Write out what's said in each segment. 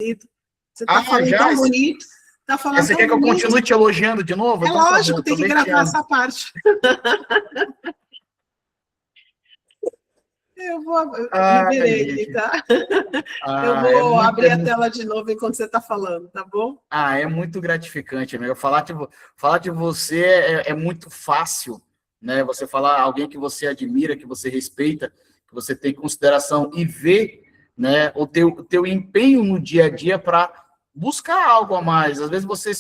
Você está falando tão bonito. Tá falando você quer que eu continue te elogiando de novo? É lógico, tem que gravar essa parte. Eu liberei aqui, tá? Eu vou abrir a tela de novo enquanto você está falando, tá bom? É muito gratificante, amiga. Falar de você é muito fácil, né? Você falar alguém que você admira, que você respeita, que você tem consideração e ver, né, o teu empenho no dia a dia para buscar algo a mais. Às vezes você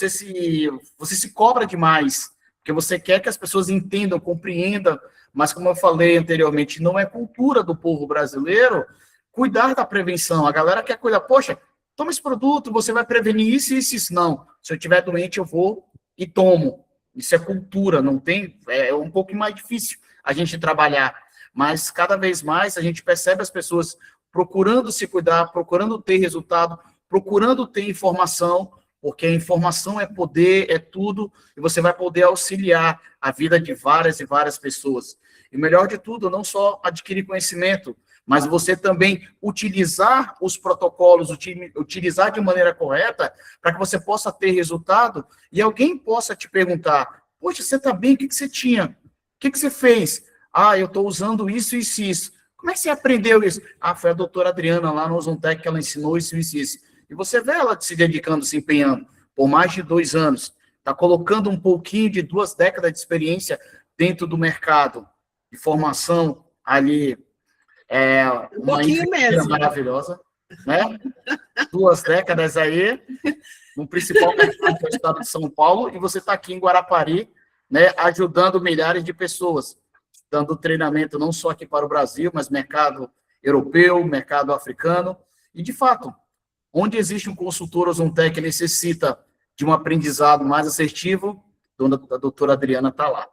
se cobra demais, porque você quer que as pessoas entendam, compreendam, mas como eu falei anteriormente, não é cultura do povo brasileiro cuidar da prevenção. A galera quer cuidar, poxa, toma esse produto, você vai prevenir isso, isso, isso. Não, se eu estiver doente, eu vou e tomo. Isso é cultura, não tem, é um pouco mais difícil a gente trabalhar, mas cada vez mais a gente percebe as pessoas procurando se cuidar, procurando ter resultado, procurando ter informação, porque a informação é poder, é tudo, e você vai poder auxiliar a vida de várias e várias pessoas. E o melhor de tudo, não só adquirir conhecimento, mas você também utilizar os protocolos, utilizar de maneira correta, para que você possa ter resultado, e alguém possa te perguntar, poxa, você está bem, o que você tinha? O que você fez? Eu estou usando isso, isso e isso. Como é que você aprendeu isso? Foi a doutora Adriana lá no Ozontec que ela ensinou isso, isso e isso. E você vê ela se dedicando, se empenhando por mais de 2 anos, está colocando um pouquinho de 2 décadas de experiência dentro do mercado, de formação ali, um pouquinho mesmo, maravilhosa, né? 2 décadas aí, no principal mercado do estado de São Paulo, e você está aqui em Guarapari, né, ajudando milhares de pessoas, dando treinamento não só aqui para o Brasil, mas mercado europeu, mercado africano, e de fato, onde existe um consultor Ozontec que necessita de um aprendizado mais assertivo, a doutora Adriana está lá.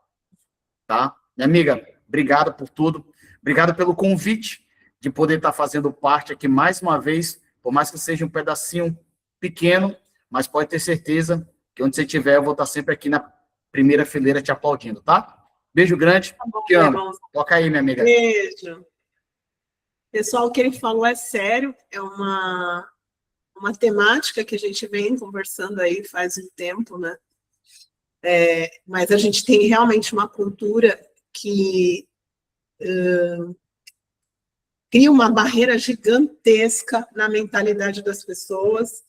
Tá? Minha amiga, obrigado por tudo. Obrigado pelo convite de poder estar fazendo parte aqui mais uma vez, por mais que seja um pedacinho pequeno, mas pode ter certeza que onde você estiver, eu vou estar sempre aqui na primeira fileira te aplaudindo, tá? Beijo grande, tá bom, te amo. Toca aí, minha amiga. Beijo. Pessoal, o que ele falou é sério, é uma temática que a gente vem conversando aí faz um tempo, né? Mas a gente tem realmente uma cultura que cria uma barreira gigantesca na mentalidade das pessoas,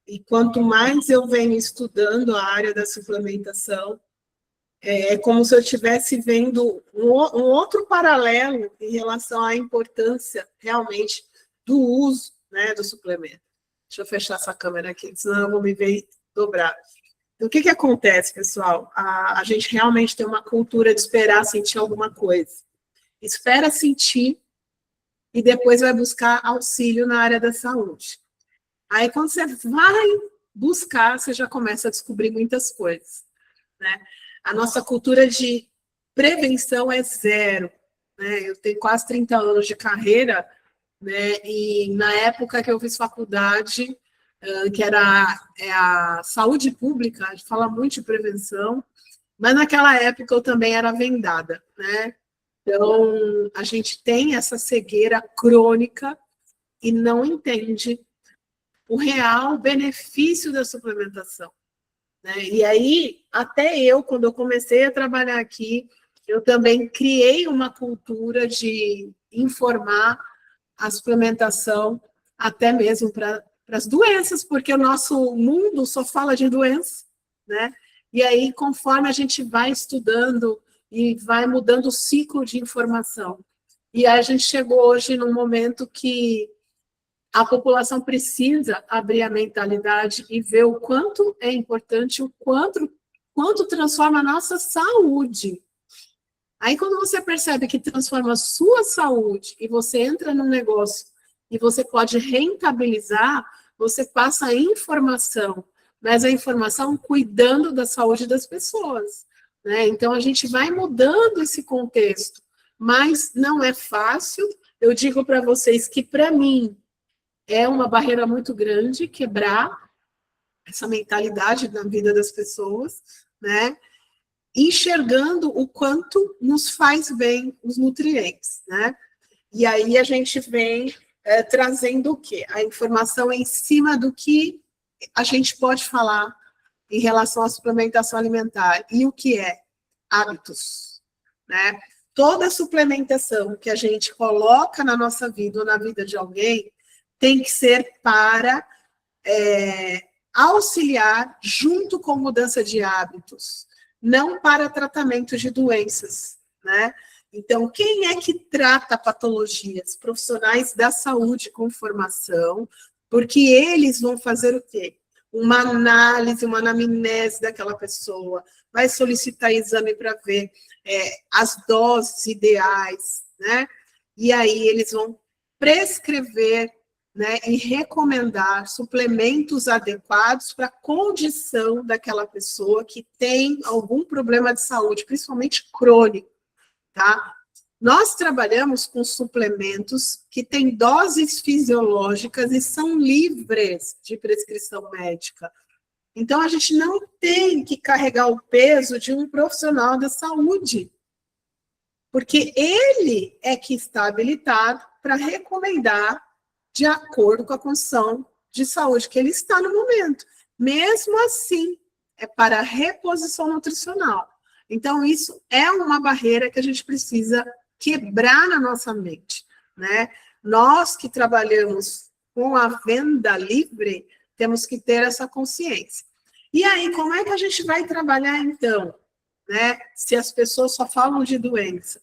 e quanto mais eu venho estudando a área da suplementação, é como se eu estivesse vendo um outro paralelo em relação à importância realmente do uso, né, do suplemento. Deixa eu fechar essa câmera aqui, senão eu vou me ver dobrado. Então, o que acontece, pessoal? A gente realmente tem uma cultura de esperar sentir alguma coisa. Espera sentir e depois vai buscar auxílio na área da saúde. Aí, quando você vai buscar, você já começa a descobrir muitas coisas, né? A nossa cultura de prevenção é zero, né? Eu tenho quase 30 anos de carreira, né? E na época que eu fiz faculdade, que era a saúde pública, a gente fala muito de prevenção, mas naquela época eu também era vendada, né? Então, a gente tem essa cegueira crônica e não entende o real benefício da suplementação, né? E aí, até eu, quando eu comecei a trabalhar aqui, eu também criei uma cultura de informar a suplementação, até mesmo para as doenças, porque o nosso mundo só fala de doença, né? E aí, conforme a gente vai estudando e vai mudando o ciclo de informação, e aí a gente chegou hoje num momento que a população precisa abrir a mentalidade e ver o quanto é importante, o quanto transforma a nossa saúde. Aí, quando você percebe que transforma a sua saúde e você entra num negócio e você pode rentabilizar, você passa a informação, mas a informação cuidando da saúde das pessoas, né? Então, a gente vai mudando esse contexto, mas não é fácil. Eu digo para vocês que, para mim, é uma barreira muito grande quebrar essa mentalidade na vida das pessoas, né? Enxergando o quanto nos faz bem os nutrientes, né? E aí a gente vem trazendo o quê? A informação em cima do que a gente pode falar em relação à suplementação alimentar. E o que é? Hábitos, né? Toda suplementação que a gente coloca na nossa vida ou na vida de alguém tem que ser para auxiliar junto com mudança de hábitos, não para tratamento de doenças, né? Então, quem é que trata patologias? Profissionais da saúde com formação, porque eles vão fazer o quê? Uma análise, uma anamnese daquela pessoa, vai solicitar exame para ver as doses ideais, né? E aí eles vão prescrever, né, e recomendar suplementos adequados para a condição daquela pessoa que tem algum problema de saúde, principalmente crônico, tá? Nós trabalhamos com suplementos que têm doses fisiológicas e são livres de prescrição médica. Então, a gente não tem que carregar o peso de um profissional da saúde, porque ele é que está habilitado para recomendar de acordo com a condição de saúde que ele está no momento. Mesmo assim, é para reposição nutricional. Então, isso é uma barreira que a gente precisa quebrar na nossa mente, né? Nós que trabalhamos com a venda livre, temos que ter essa consciência. E aí, como é que a gente vai trabalhar, então, né? Se as pessoas só falam de doença.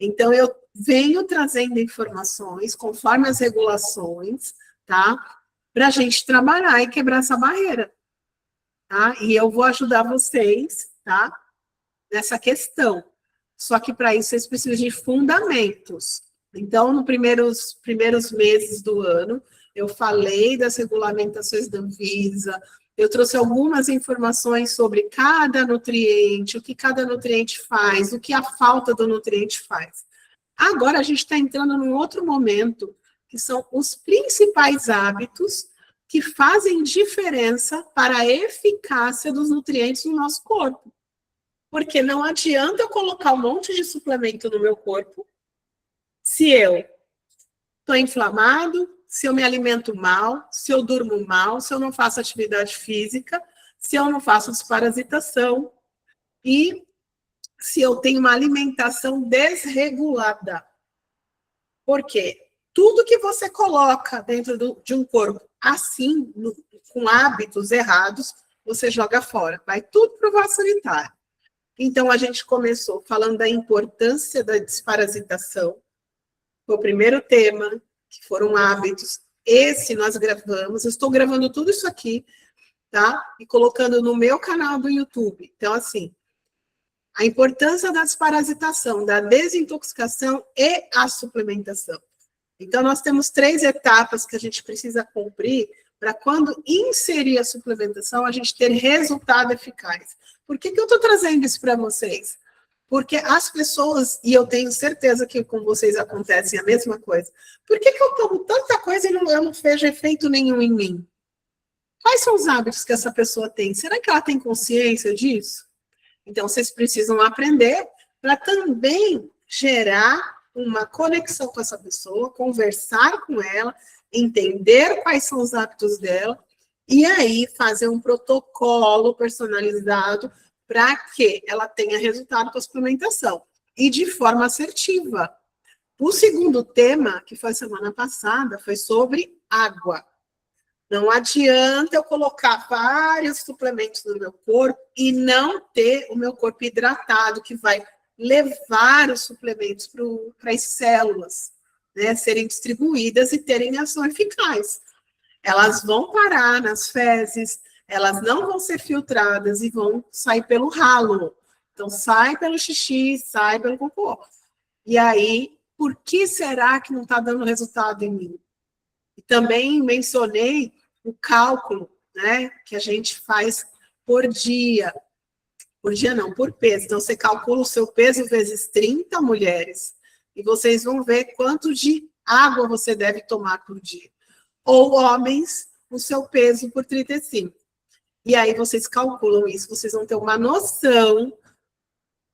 Então, eu venho trazendo informações conforme as regulações, tá? Para a gente trabalhar e quebrar essa barreira, tá? E eu vou ajudar vocês, tá? Nessa questão. Só que para isso vocês precisam de fundamentos. Então, nos primeiros meses do ano, eu falei das regulamentações da Anvisa, eu trouxe algumas informações sobre cada nutriente, o que cada nutriente faz, o que a falta do nutriente faz. Agora a gente está entrando num outro momento, que são os principais hábitos que fazem diferença para a eficácia dos nutrientes no nosso corpo. Porque não adianta eu colocar um monte de suplemento no meu corpo se eu estou inflamado, se eu me alimento mal, se eu durmo mal, se eu não faço atividade física, se eu não faço desparasitação e se eu tenho uma alimentação desregulada. Por quê? Tudo que você coloca dentro de um corpo assim, com hábitos errados, você joga fora. Vai tudo para o vaso sanitário. Então, a gente começou falando da importância da desparasitação. Foi o primeiro tema, que foram hábitos. Esse nós gravamos. Eu estou gravando tudo isso aqui, tá? E colocando no meu canal do YouTube. Então, assim, a importância da desparasitação, da desintoxicação e a suplementação. Então, nós temos 3 etapas que a gente precisa cumprir para quando inserir a suplementação, a gente ter resultado eficaz. Por que eu estou trazendo isso para vocês? Porque as pessoas, e eu tenho certeza que com vocês acontece a mesma coisa, por que eu tomo tanta coisa e eu não vejo efeito nenhum em mim? Quais são os hábitos que essa pessoa tem? Será que ela tem consciência disso? Então, vocês precisam aprender para também gerar uma conexão com essa pessoa, conversar com ela, entender quais são os hábitos dela, e aí fazer um protocolo personalizado para que ela tenha resultado com a suplementação, e de forma assertiva. O segundo tema, que foi semana passada, foi sobre água. Não adianta eu colocar vários suplementos no meu corpo e não ter o meu corpo hidratado, que vai levar os suplementos para as células, né, serem distribuídas e terem ação eficaz. Elas vão parar nas fezes, elas não vão ser filtradas e vão sair pelo ralo. Então, sai pelo xixi, sai pelo cocô. E aí, por que será que não está dando resultado em mim? E também mencionei o cálculo, né, que a gente faz por dia. Por dia não, por peso. Então, você calcula o seu peso vezes 30, mulheres, e vocês vão ver quanto de água você deve tomar por dia. Ou homens, o seu peso por 35. E aí, vocês calculam isso, vocês vão ter uma noção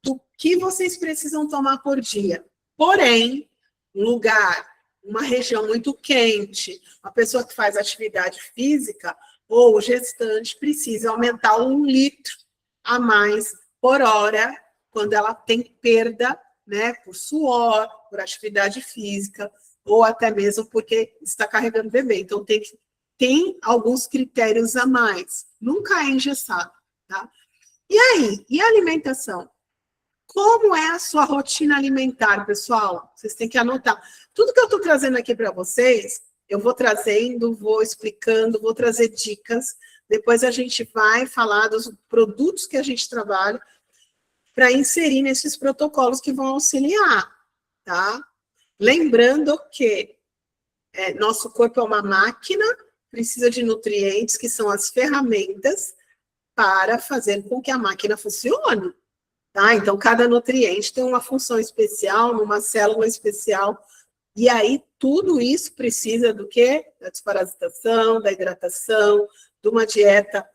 do que vocês precisam tomar por dia. Porém, um lugar uma região muito quente, uma pessoa que faz atividade física ou gestante precisa aumentar 1 litro a mais por hora quando ela tem perda, né, por suor, por atividade física, ou até mesmo porque está carregando bebê. Então, tem alguns critérios a mais. Nunca é engessado, tá? E aí? E a alimentação? Como é a sua rotina alimentar, pessoal? Vocês têm que anotar. Tudo que eu estou trazendo aqui para vocês, eu vou trazendo, vou explicando, vou trazer dicas. Depois a gente vai falar dos produtos que a gente trabalha para inserir nesses protocolos que vão auxiliar, tá? Lembrando que nosso corpo é uma máquina, precisa de nutrientes, que são as ferramentas para fazer com que a máquina funcione. Tá? Então, cada nutriente tem uma função especial, numa célula especial, e aí tudo isso precisa do quê? Da desparasitação, da hidratação, de uma dieta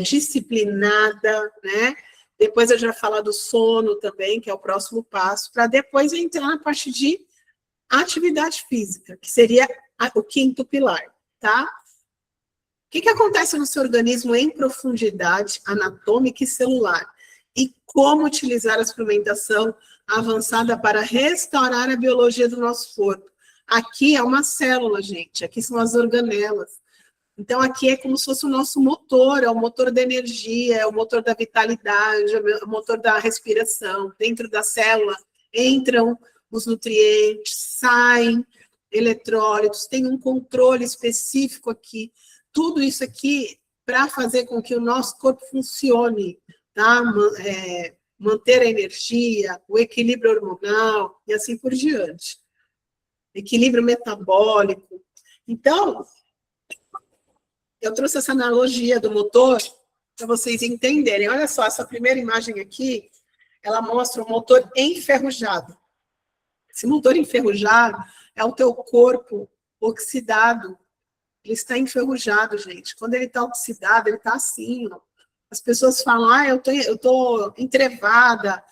disciplinada, né? Depois a gente vai falar do sono também, que é o próximo passo, para depois entrar na parte de atividade física, que seria o 5º pilar, tá? O que acontece no seu organismo em profundidade anatômica e celular? E como utilizar a suplementação avançada para restaurar a biologia do nosso corpo. Aqui é uma célula, gente. Aqui são as organelas. Então, aqui é como se fosse o nosso motor, é o motor da energia, é o motor da vitalidade, é o motor da respiração. Dentro da célula entram os nutrientes, saem eletrólitos, tem um controle específico aqui. Tudo isso aqui para fazer com que o nosso corpo funcione, tá? Manter a energia, o equilíbrio hormonal e assim por diante. Equilíbrio metabólico. Então, eu trouxe essa analogia do motor para vocês entenderem. Olha só, essa primeira imagem aqui, ela mostra um motor enferrujado. Esse motor enferrujado é o teu corpo oxidado. Ele está enferrujado, gente. Quando ele está oxidado, ele está assim, ó. As pessoas falam, eu tô entrevada,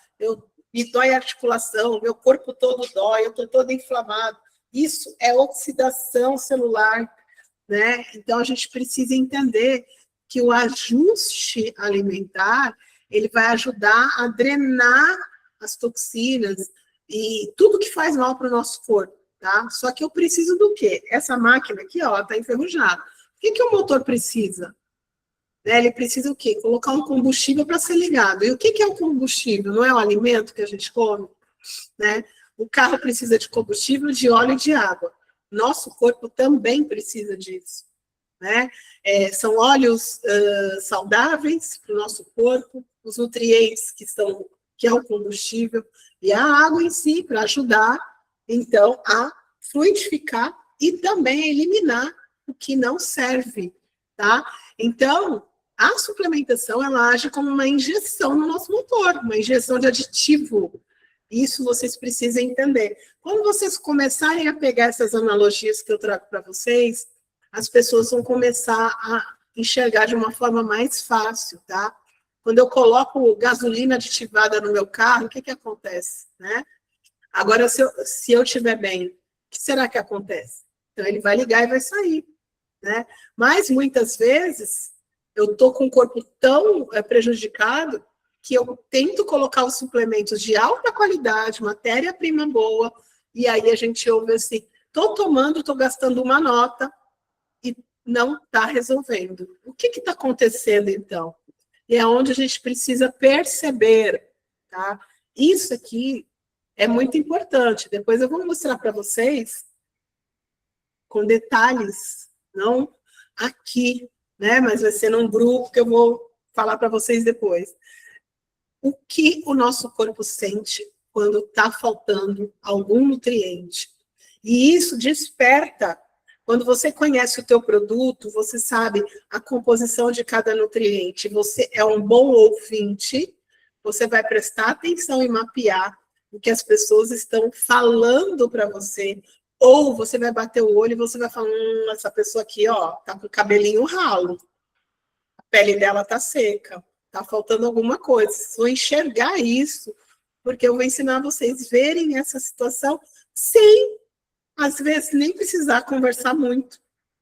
me dói a articulação, meu corpo todo dói, eu estou todo inflamado. Isso é oxidação celular, né? Então, a gente precisa entender que o ajuste alimentar, ele vai ajudar a drenar as toxinas e tudo que faz mal para o nosso corpo, tá? Só que eu preciso do quê? Essa máquina aqui, ó, está enferrujada. O que o motor precisa? Ele precisa o quê? Colocar um combustível para ser ligado. E o que é o combustível? Não é o alimento que a gente come? Né? O carro precisa de combustível, de óleo e de água. Nosso corpo também precisa disso. Né? São óleos saudáveis para o nosso corpo, os nutrientes que é o combustível, e a água em si, para ajudar, então, a fluidificar e também a eliminar o que não serve. Tá? Então, a suplementação, ela age como uma injeção no nosso motor, uma injeção de aditivo. Isso vocês precisam entender. Quando vocês começarem a pegar essas analogias que eu trago para vocês, as pessoas vão começar a enxergar de uma forma mais fácil, tá? Quando eu coloco gasolina aditivada no meu carro, o que acontece, né? Agora, se eu estiver bem, o que será que acontece? Então, ele vai ligar e vai sair, né? Mas, muitas vezes, eu estou com o corpo tão prejudicado que eu tento colocar os suplementos de alta qualidade, matéria-prima boa, e aí a gente ouve assim, estou tomando, estou gastando uma nota e não está resolvendo. O que está acontecendo, então? E é onde a gente precisa perceber, tá? Isso aqui é muito importante. Depois eu vou mostrar para vocês com detalhes, não aqui, né? Mas vai ser num grupo que eu vou falar para vocês depois. O que o nosso corpo sente quando está faltando algum nutriente? E isso desperta. Quando você conhece o teu produto, você sabe a composição de cada nutriente, você é um bom ouvinte, você vai prestar atenção e mapear o que as pessoas estão falando para você, ou você vai bater o olho e você vai falar, essa pessoa aqui, ó, tá com o cabelinho ralo, a pele dela tá seca, tá faltando alguma coisa. Vocês vão enxergar isso, porque eu vou ensinar vocês a verem essa situação sem às vezes nem precisar conversar muito,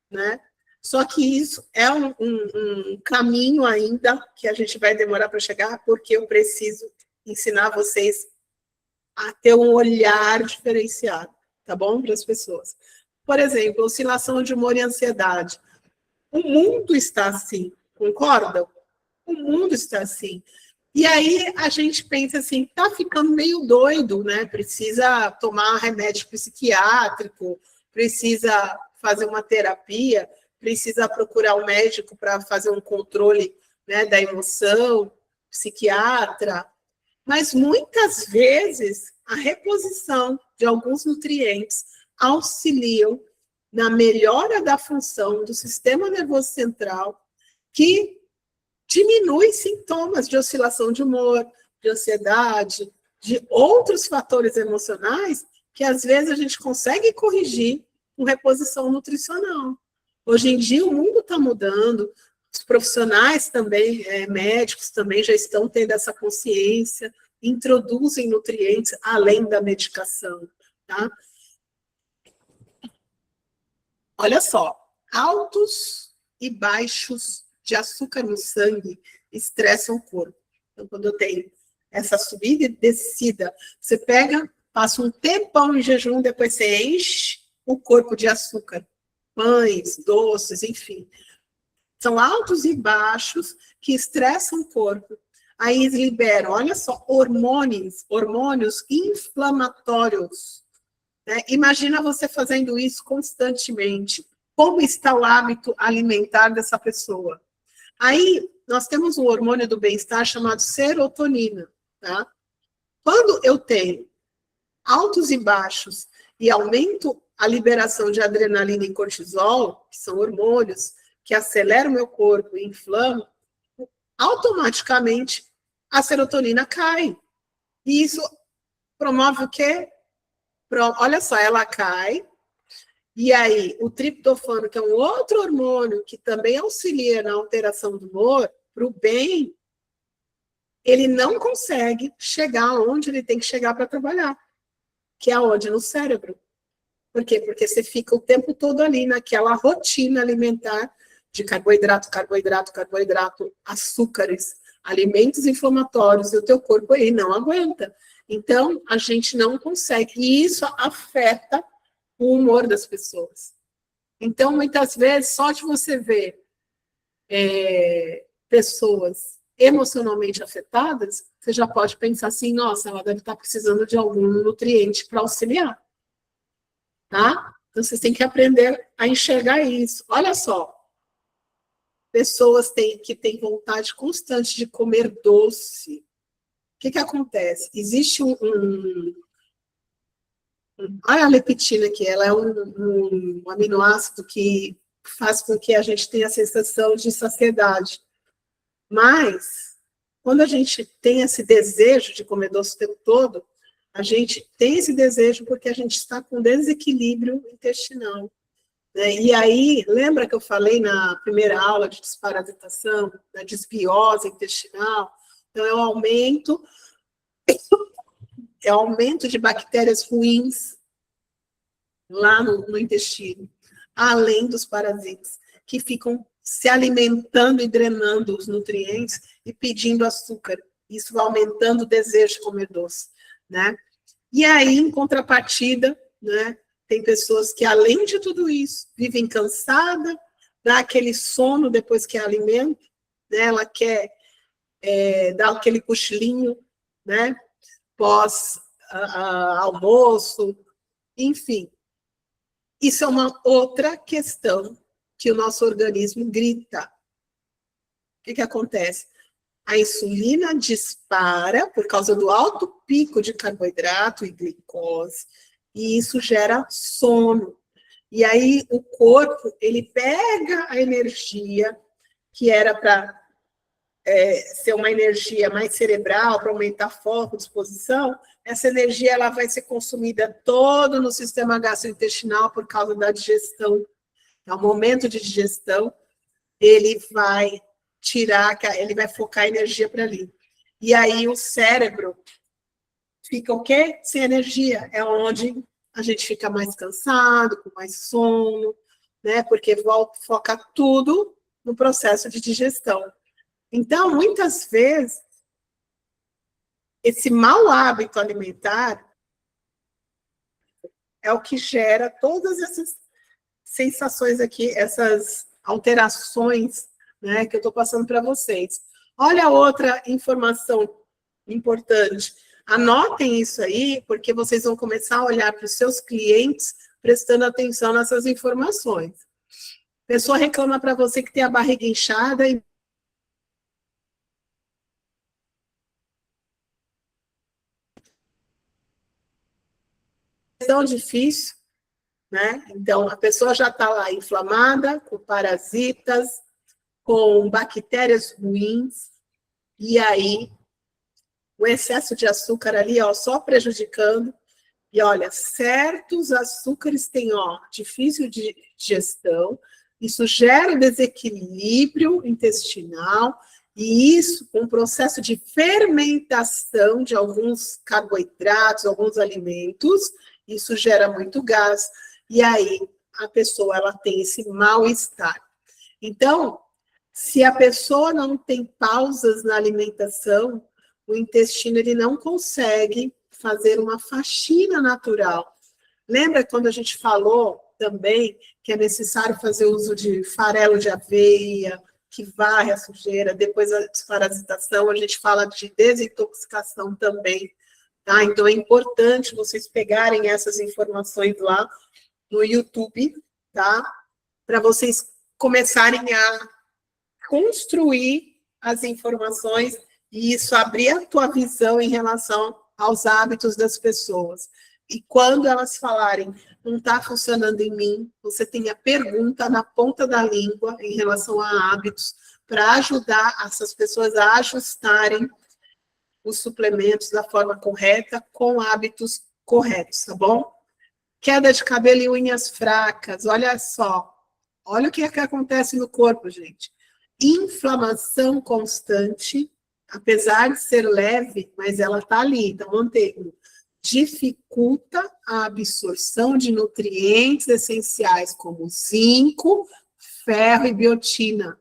né? Só que isso é um caminho ainda que a gente vai demorar para chegar, porque eu preciso ensinar vocês a ter um olhar diferenciado, tá bom? Para as pessoas. Por exemplo, oscilação de humor e ansiedade. O mundo está assim, concordam? O mundo está assim. E aí a gente pensa assim, tá ficando meio doido, né? Precisa tomar remédio psiquiátrico, precisa fazer uma terapia, precisa procurar um médico para fazer um controle, né, da emoção, psiquiatra. Mas muitas vezes a reposição de alguns nutrientes auxiliam na melhora da função do sistema nervoso central, que diminui sintomas de oscilação de humor, de ansiedade, de outros fatores emocionais que às vezes a gente consegue corrigir com reposição nutricional. Hoje em dia o mundo está mudando, os profissionais também, médicos também já estão tendo essa consciência, introduzem nutrientes além da medicação, tá? Olha só, altos e baixos de açúcar no sangue estressam o corpo. Então, quando eu tenho essa subida e descida, você pega, passa um tempão em jejum, depois você enche o corpo de açúcar, pães, doces, enfim. São altos e baixos que estressam o corpo. Aí eles liberam, olha só, hormônios inflamatórios. Né? Imagina você fazendo isso constantemente. Como está o hábito alimentar dessa pessoa? Aí, nós temos um hormônio do bem-estar chamado serotonina. Tá? Quando eu tenho altos e baixos e aumento a liberação de adrenalina e cortisol, que são hormônios que aceleram o meu corpo e inflamam, automaticamente a serotonina cai. E isso promove o quê? Olha só, ela cai, e aí o triptofano, que é um outro hormônio que também auxilia na alteração do humor, para o bem, ele não consegue chegar onde ele tem que chegar para trabalhar, que é onde? No cérebro. Por quê? Porque você fica o tempo todo ali naquela rotina alimentar de carboidrato, açúcares, alimentos inflamatórios, e o teu corpo aí não aguenta. Então, a gente não consegue. E isso afeta o humor das pessoas. Então, muitas vezes, só de você ver pessoas emocionalmente afetadas, você já pode pensar assim, nossa, ela deve estar precisando de algum nutriente para auxiliar. Tá? Então, vocês têm que aprender a enxergar isso. Olha só, pessoas que têm vontade constante de comer doce. O que acontece? Existe olha a leptina aqui, ela é um aminoácido que faz com que a gente tenha a sensação de saciedade. Mas, quando a gente tem esse desejo de comer doce o tempo todo, a gente tem esse desejo porque a gente está com desequilíbrio intestinal. Né? E aí, lembra que eu falei na primeira aula de desparasitação, da desbiose intestinal? Então, é o aumento de bactérias ruins lá no intestino, além dos parasitas, que ficam se alimentando e drenando os nutrientes e pedindo açúcar. Isso vai aumentando o desejo de comer doce, né? E aí, em contrapartida, né, tem pessoas que, além de tudo isso, vivem cansada, dá aquele sono depois que alimenta, né? Ela quer dar aquele cochilinho, né? Pós-almoço, enfim. Isso é uma outra questão que o nosso organismo grita. O que acontece? A insulina dispara por causa do alto pico de carboidrato e glicose, e isso gera sono. E aí o corpo, ele pega a energia que era para ser uma energia mais cerebral, para aumentar foco, disposição, essa energia ela vai ser consumida todo no sistema gastrointestinal por causa da digestão. É o momento de digestão, ele vai ele vai focar a energia para ali. E aí o cérebro fica o quê? Sem energia. É onde a gente fica mais cansado, com mais sono, né? Porque foca tudo no processo de digestão. Então, muitas vezes, esse mau hábito alimentar é o que gera todas essas sensações aqui, essas alterações, né, que eu estou passando para vocês. Olha outra informação importante. Anotem isso aí, porque vocês vão começar a olhar para os seus clientes prestando atenção nessas informações. A pessoa reclama para você que tem a barriga inchada e é tão difícil, né? Então, a pessoa já está lá inflamada, com parasitas, com bactérias ruins, e aí o excesso de açúcar ali, ó, só prejudicando. E olha, certos açúcares têm, ó, difícil de digestão, isso gera desequilíbrio intestinal, e isso, com o processo de fermentação de alguns carboidratos, alguns alimentos, isso gera muito gás, e aí a pessoa ela tem esse mal-estar. Então, se a pessoa não tem pausas na alimentação, o intestino ele não consegue fazer uma faxina natural. Lembra quando a gente falou também que é necessário fazer uso de farelo de aveia, que varre a sujeira, depois a desparasitação, a gente fala de desintoxicação também, tá? Então é importante vocês pegarem essas informações lá no YouTube, tá? Para vocês começarem a construir as informações e isso abrir a tua visão em relação aos hábitos das pessoas. E quando elas falarem, não está funcionando em mim, você tem a pergunta na ponta da língua em relação a hábitos, para ajudar essas pessoas a ajustarem os suplementos da forma correta, com hábitos corretos, tá bom? Queda de cabelo e unhas fracas, olha só. Olha o que acontece no corpo, gente. Inflamação constante, apesar de ser leve, mas ela está ali, então mantém. Dificulta a absorção de nutrientes essenciais como zinco, ferro e biotina.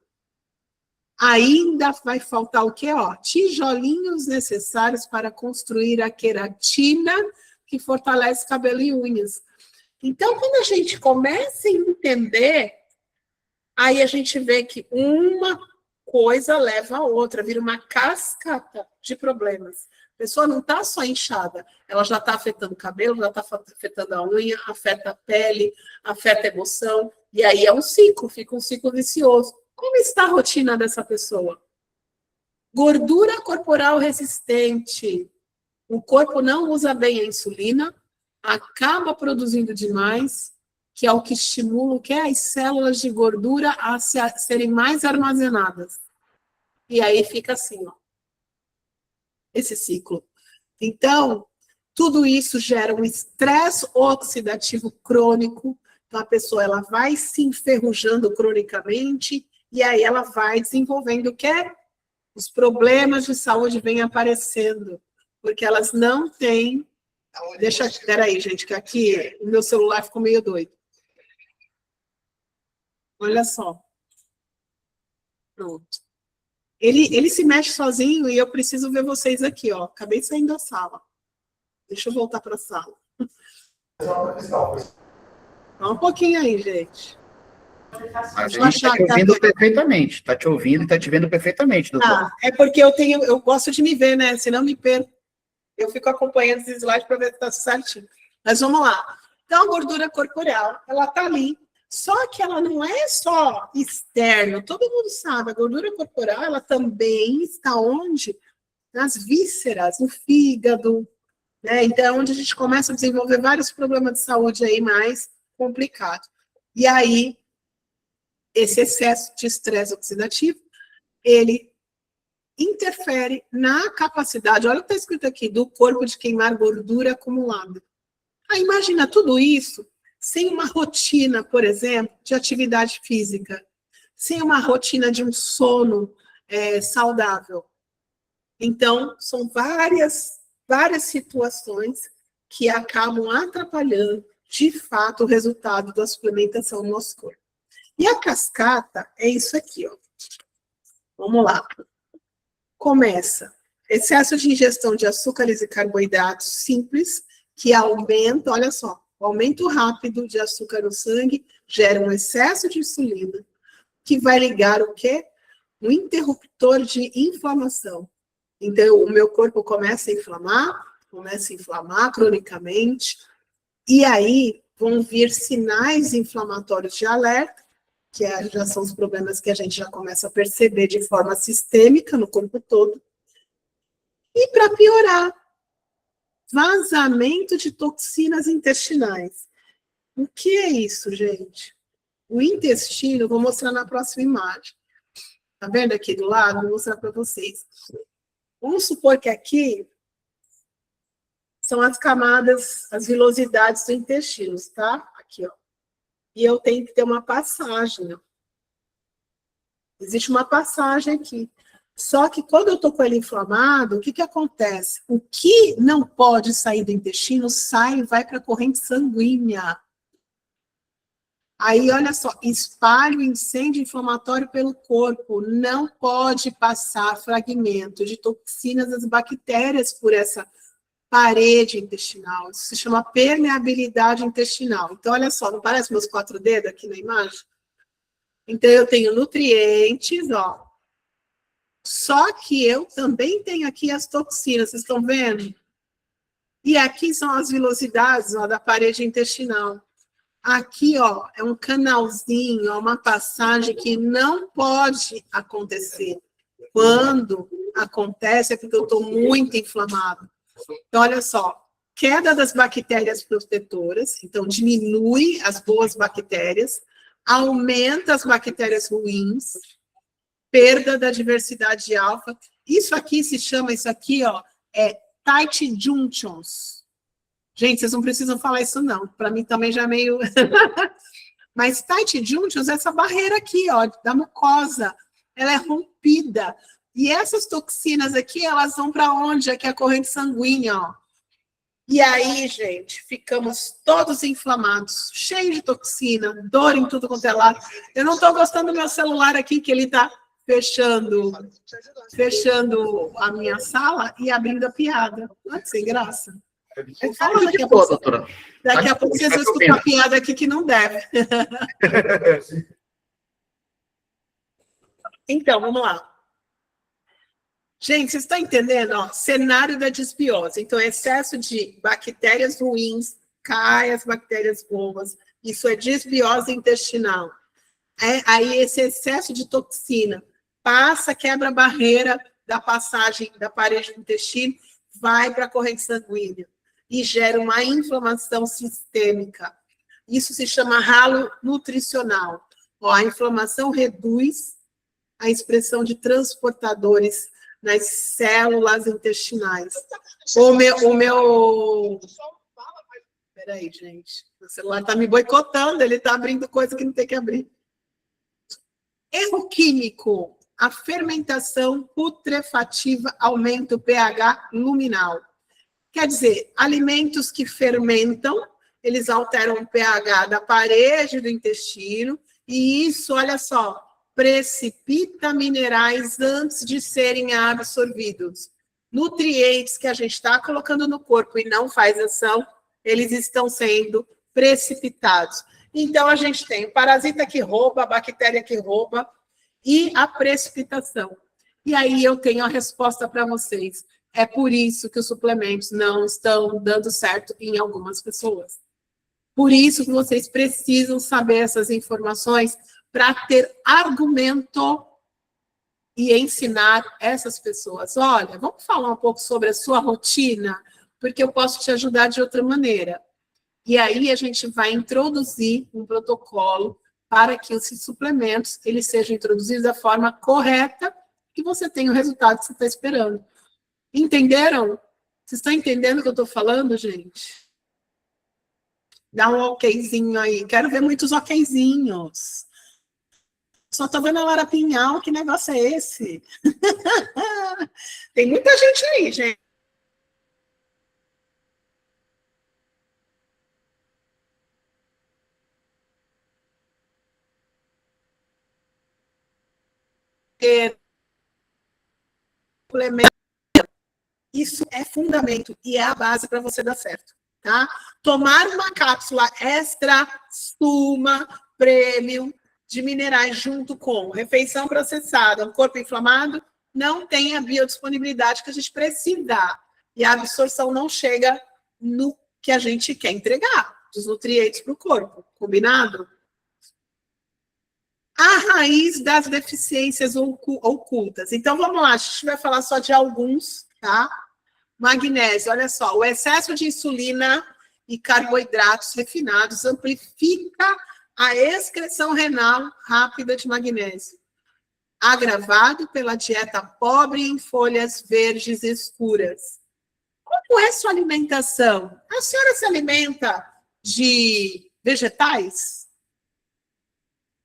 Ainda vai faltar o quê? Ó, tijolinhos necessários para construir a queratina que fortalece cabelo e unhas. Então, quando a gente começa a entender, aí a gente vê que uma coisa leva a outra, vira uma cascata de problemas. A pessoa não está só inchada, ela já está afetando o cabelo, já está afetando a unha, afeta a pele, afeta a emoção, e aí é um ciclo, fica um ciclo vicioso. Como está a rotina dessa pessoa? Gordura corporal resistente. O corpo não usa bem a insulina, acaba produzindo demais, que é o que estimula o que é as células de gordura a serem mais armazenadas. E aí fica assim, ó, esse ciclo. Então, tudo isso gera um estresse oxidativo crônico, então a pessoa ela vai se enferrujando cronicamente, e aí ela vai desenvolvendo o que é? Os problemas de saúde vêm aparecendo, porque elas não têm... Peraí, gente, que aqui o meu celular ficou meio doido. Olha só. Pronto. Ele se mexe sozinho e eu preciso ver vocês aqui, ó. Acabei saindo da sala. Deixa eu voltar para a sala. Só um pouquinho aí, gente. A gente está te ouvindo perfeitamente. Está te ouvindo e está te vendo perfeitamente, doutor. Ah, é porque eu gosto de me ver, né? Senão me perco. Eu fico acompanhando esses slides para ver se está certinho. Mas vamos lá. Então, a gordura corporal, ela está ali. Só que ela não é só externa. Todo mundo sabe, a gordura corporal, ela também está onde? Nas vísceras, no fígado, né? Então, é onde a gente começa a desenvolver vários problemas de saúde aí mais complicados. E aí, esse excesso de estresse oxidativo, ele interfere na capacidade, olha o que está escrito aqui, do corpo de queimar gordura acumulada. Aí, imagina tudo isso sem uma rotina, por exemplo, de atividade física, sem uma rotina de um sono saudável. Então, são várias situações que acabam atrapalhando, de fato, o resultado da suplementação no nosso corpo. E a cascata é isso aqui, ó. Vamos lá. Começa. Excesso de ingestão de açúcares e carboidratos simples, que aumenta, olha só, o aumento rápido de açúcar no sangue gera um excesso de insulina, que vai ligar o quê? Um interruptor de inflamação. Então, o meu corpo começa a inflamar cronicamente, e aí vão vir sinais inflamatórios de alerta, que já são os problemas que a gente já começa a perceber de forma sistêmica no corpo todo. E para piorar, vazamento de toxinas intestinais. O que é isso, gente? O intestino, vou mostrar na próxima imagem. Tá vendo aqui do lado? Vou mostrar para vocês. Vamos supor que aqui são as camadas, as vilosidades do intestino, tá? Aqui, ó. E eu tenho que ter uma passagem, ó. Existe uma passagem aqui. Só que quando eu estou com ele inflamado, o que que acontece? O que não pode sair do intestino, sai e vai para a corrente sanguínea. Aí, olha só, espalha o incêndio inflamatório pelo corpo. Não pode passar fragmento de toxinas das bactérias por essa parede intestinal. Isso se chama permeabilidade intestinal. Então, olha só, não parece meus 4 dedos aqui na imagem? Então, eu tenho nutrientes, ó. Só que eu também tenho aqui as toxinas, vocês estão vendo? E aqui são as vilosidades, ó, da parede intestinal. Aqui, ó, é um canalzinho, ó, uma passagem que não pode acontecer. Quando acontece é porque eu estou muito inflamado. Então, olha só, queda das bactérias protetoras, então diminui as boas bactérias, aumenta as bactérias ruins, perda da diversidade alfa. Isso aqui se chama, isso aqui, ó, é tight junctions. Gente, vocês não precisam falar isso não, para mim também já é meio... Mas tight junctions é essa barreira aqui, ó, da mucosa, ela é rompida. E essas toxinas aqui, elas vão para onde? Aqui é a corrente sanguínea, ó. E aí, gente, ficamos todos inflamados, cheios de toxina, dor em tudo quanto é lado. Eu não estou gostando do meu celular aqui, que ele está fechando a minha sala e abrindo a piada. Olha que sem graça. Daqui a pouco vocês vão escutar a piada aqui que não deve. Então, vamos lá. Gente, vocês estão entendendo? Ó, cenário da disbiose. Então, excesso de bactérias ruins, cai as bactérias boas. Isso é disbiose intestinal. Aí, esse excesso de toxina passa, quebra a barreira da passagem da parede do intestino, vai para a corrente sanguínea e gera uma inflamação sistêmica. Isso se chama ralo nutricional. Ó, a inflamação reduz a expressão de transportadores nas células intestinais. Peraí, gente. O celular está me boicotando, ele está abrindo coisa que não tem que abrir. Erro químico. A fermentação putrefativa aumenta o pH luminal. Quer dizer, alimentos que fermentam, eles alteram o pH da parede do intestino, e isso, olha só, precipita minerais antes de serem absorvidos. Nutrientes que a gente está colocando no corpo e não faz ação, eles estão sendo precipitados. Então, a gente tem o parasita que rouba, a bactéria que rouba e a precipitação. E aí eu tenho a resposta para vocês. É por isso que os suplementos não estão dando certo em algumas pessoas. Por isso que vocês precisam saber essas informações para ter argumento e ensinar essas pessoas. Olha, vamos falar um pouco sobre a sua rotina, porque eu posso te ajudar de outra maneira. E aí a gente vai introduzir um protocolo para que esses suplementos eles sejam introduzidos da forma correta e você tenha o resultado que você está esperando. Entenderam? Vocês estão entendendo o que eu estou falando, gente? Dá um okzinho aí. Quero ver muitos okzinhos. Só estou vendo a Lara Pinhal. Que negócio é esse? Tem muita gente aí, gente. suplemento. Isso é fundamento e é a base para você dar certo, tá? Tomar uma cápsula extra, suma, premium, de minerais junto com refeição processada, um corpo inflamado, não tem a biodisponibilidade que a gente precisa. E a absorção não chega no que a gente quer entregar, dos nutrientes para o corpo. Combinado? A raiz das deficiências ocultas. Então, vamos lá, a gente vai falar só de alguns, tá? Magnésio, olha só, o excesso de insulina e carboidratos refinados amplifica a excreção renal rápida de magnésio, agravado pela dieta pobre em folhas verdes escuras. Como é sua alimentação? A senhora se alimenta de vegetais?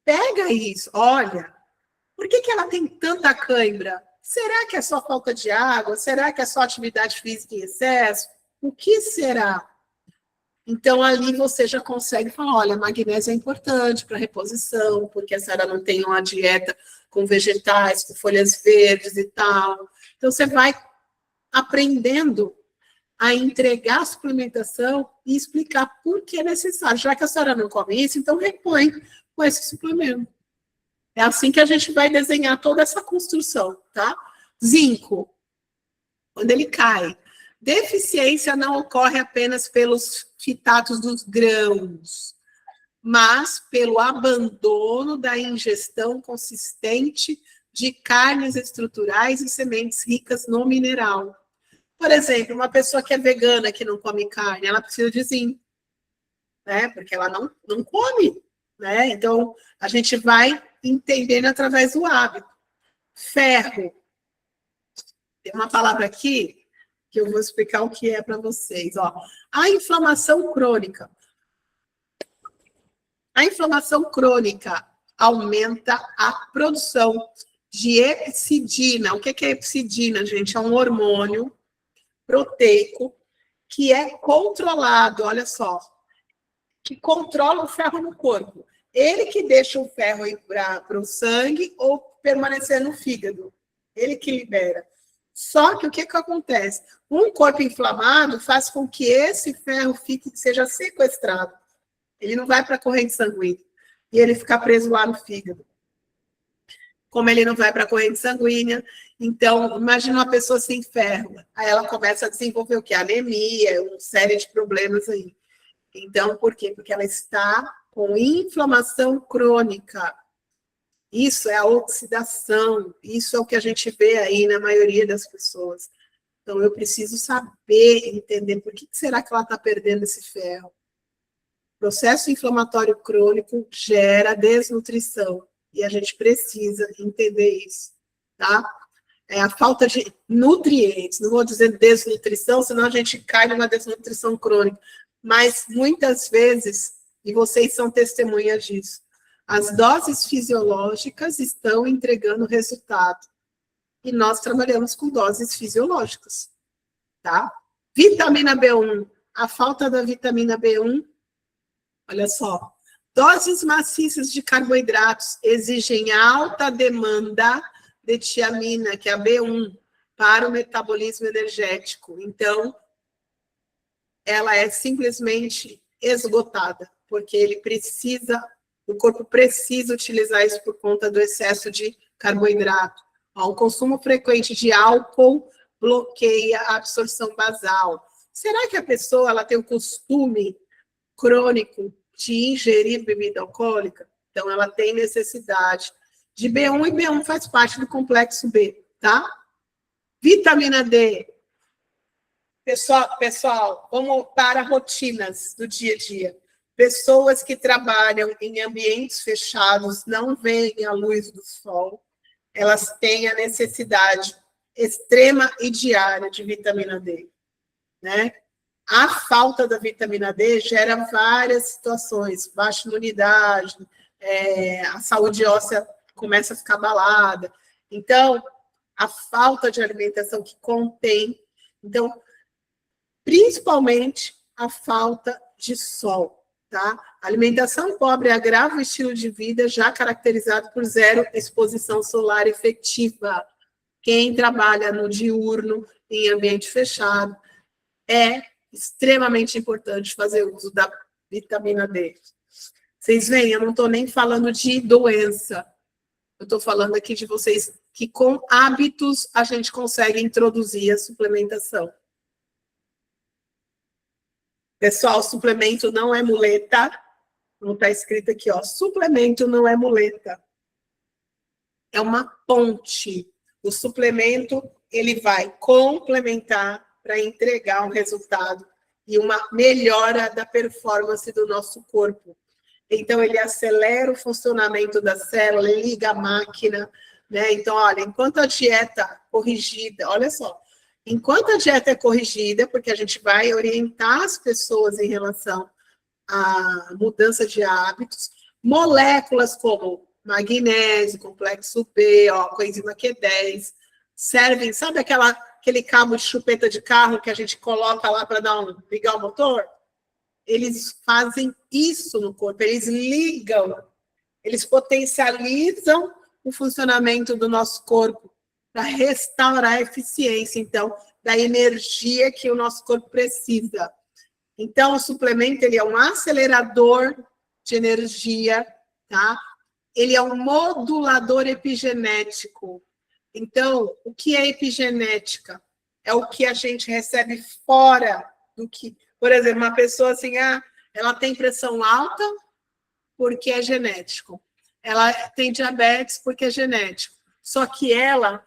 Pega isso, olha, por que ela tem tanta cãibra? Será que é só falta de água? Será que é só atividade física em excesso? O que será? Então, ali você já consegue falar, olha, magnésio é importante para reposição, porque a senhora não tem uma dieta com vegetais, com folhas verdes e tal. Então, você vai aprendendo a entregar a suplementação e explicar por que é necessário. Já que a senhora não come isso, então repõe com esse suplemento. É assim que a gente vai desenhar toda essa construção, tá? Zinco, quando ele cai. Deficiência não ocorre apenas pelos fitatos dos grãos, mas pelo abandono da ingestão consistente de carnes estruturais e sementes ricas no mineral. Por exemplo, uma pessoa que é vegana, que não come carne, ela precisa de zinco, né? Porque ela não come, né? Então, a gente vai entendendo através do hábito. Ferro. Tem uma palavra aqui que eu vou explicar o que é para vocês. Ó. A inflamação crônica. A inflamação crônica aumenta a produção de epsidina. O que é epsidina, gente? É um hormônio proteico que é controlado, olha só, que controla o ferro no corpo. Ele que deixa o ferro ir para o sangue ou permanecer no fígado. Ele que libera. Só que o que acontece? Um corpo inflamado faz com que esse ferro seja sequestrado. Ele não vai para a corrente sanguínea. E ele fica preso lá no fígado. Como ele não vai para a corrente sanguínea, então, imagina uma pessoa sem ferro. Aí ela começa a desenvolver o quê? Anemia, uma série de problemas aí. Então, por quê? Porque ela está com inflamação crônica. Isso é a oxidação, isso é o que a gente vê aí na maioria das pessoas. Então, eu preciso saber, entender por que será que ela está perdendo esse ferro. O processo inflamatório crônico gera desnutrição, e a gente precisa entender isso, tá? É a falta de nutrientes, não vou dizer desnutrição, senão a gente cai numa desnutrição crônica. Mas, muitas vezes, e vocês são testemunhas disso, as doses fisiológicas estão entregando resultado. E nós trabalhamos com doses fisiológicas, tá? Vitamina B1. A falta da vitamina B1, olha só. Doses maciças de carboidratos exigem alta demanda de tiamina, que é a B1, para o metabolismo energético. Então, ela é simplesmente esgotada, porque o corpo precisa utilizar isso por conta do excesso de carboidrato. O consumo frequente de álcool bloqueia a absorção basal. Será que a pessoa ela tem o costume crônico de ingerir bebida alcoólica? Então, ela tem necessidade de B1, e B1 faz parte do complexo B, tá? Vitamina D. Pessoal, vamos para rotinas do dia a dia. Pessoas que trabalham em ambientes fechados, não veem a luz do sol, elas têm a necessidade extrema e diária de vitamina D, né? A falta da vitamina D gera várias situações, baixa imunidade, a saúde óssea começa a ficar abalada. Então, a falta de alimentação que contém, então, principalmente a falta de sol. Tá? Alimentação pobre agrava o estilo de vida já caracterizado por zero exposição solar efetiva. Quem trabalha no diurno, em ambiente fechado, é extremamente importante fazer uso da vitamina D. Vocês veem, eu não estou nem falando de doença. Eu estou falando aqui de vocês que com hábitos a gente consegue introduzir a suplementação. Pessoal, suplemento não é muleta. Não está escrito aqui, ó. Suplemento não é muleta. É uma ponte. O suplemento, ele vai complementar para entregar um resultado e uma melhora da performance do nosso corpo. Então, ele acelera o funcionamento da célula, ele liga a máquina, né? Então, olha, enquanto a dieta corrigida, olha só, enquanto a dieta é corrigida, porque a gente vai orientar as pessoas em relação à mudança de hábitos, moléculas como magnésio, complexo B, ó, coenzima Q10, servem, sabe aquele cabo de chupeta de carro que a gente coloca lá para ligar o motor? Eles fazem isso no corpo, eles ligam, eles potencializam o funcionamento do nosso corpo para restaurar a eficiência, então, da energia que o nosso corpo precisa. Então, o suplemento, ele é um acelerador de energia, tá? Ele é um modulador epigenético. Então, o que é epigenética? É o que a gente recebe fora do que... Por exemplo, uma pessoa assim, ela tem pressão alta porque é genético. Ela tem diabetes porque é genético. Só que ela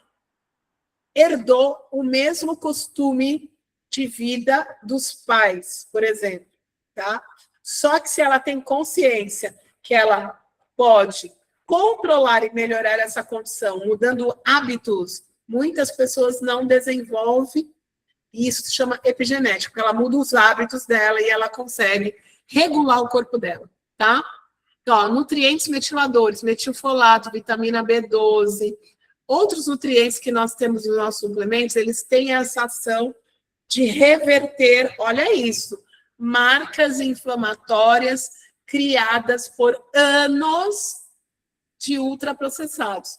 herdou o mesmo costume de vida dos pais, por exemplo, tá? Só que se ela tem consciência que ela pode controlar e melhorar essa condição, mudando hábitos, muitas pessoas não desenvolvem, e isso se chama epigenético, porque ela muda os hábitos dela e ela consegue regular o corpo dela, tá? Então, ó, nutrientes metiladores, metilfolato, vitamina B12, outros nutrientes que nós temos nos nossos suplementos, eles têm essa ação de reverter, olha isso, marcas inflamatórias criadas por anos de ultraprocessados.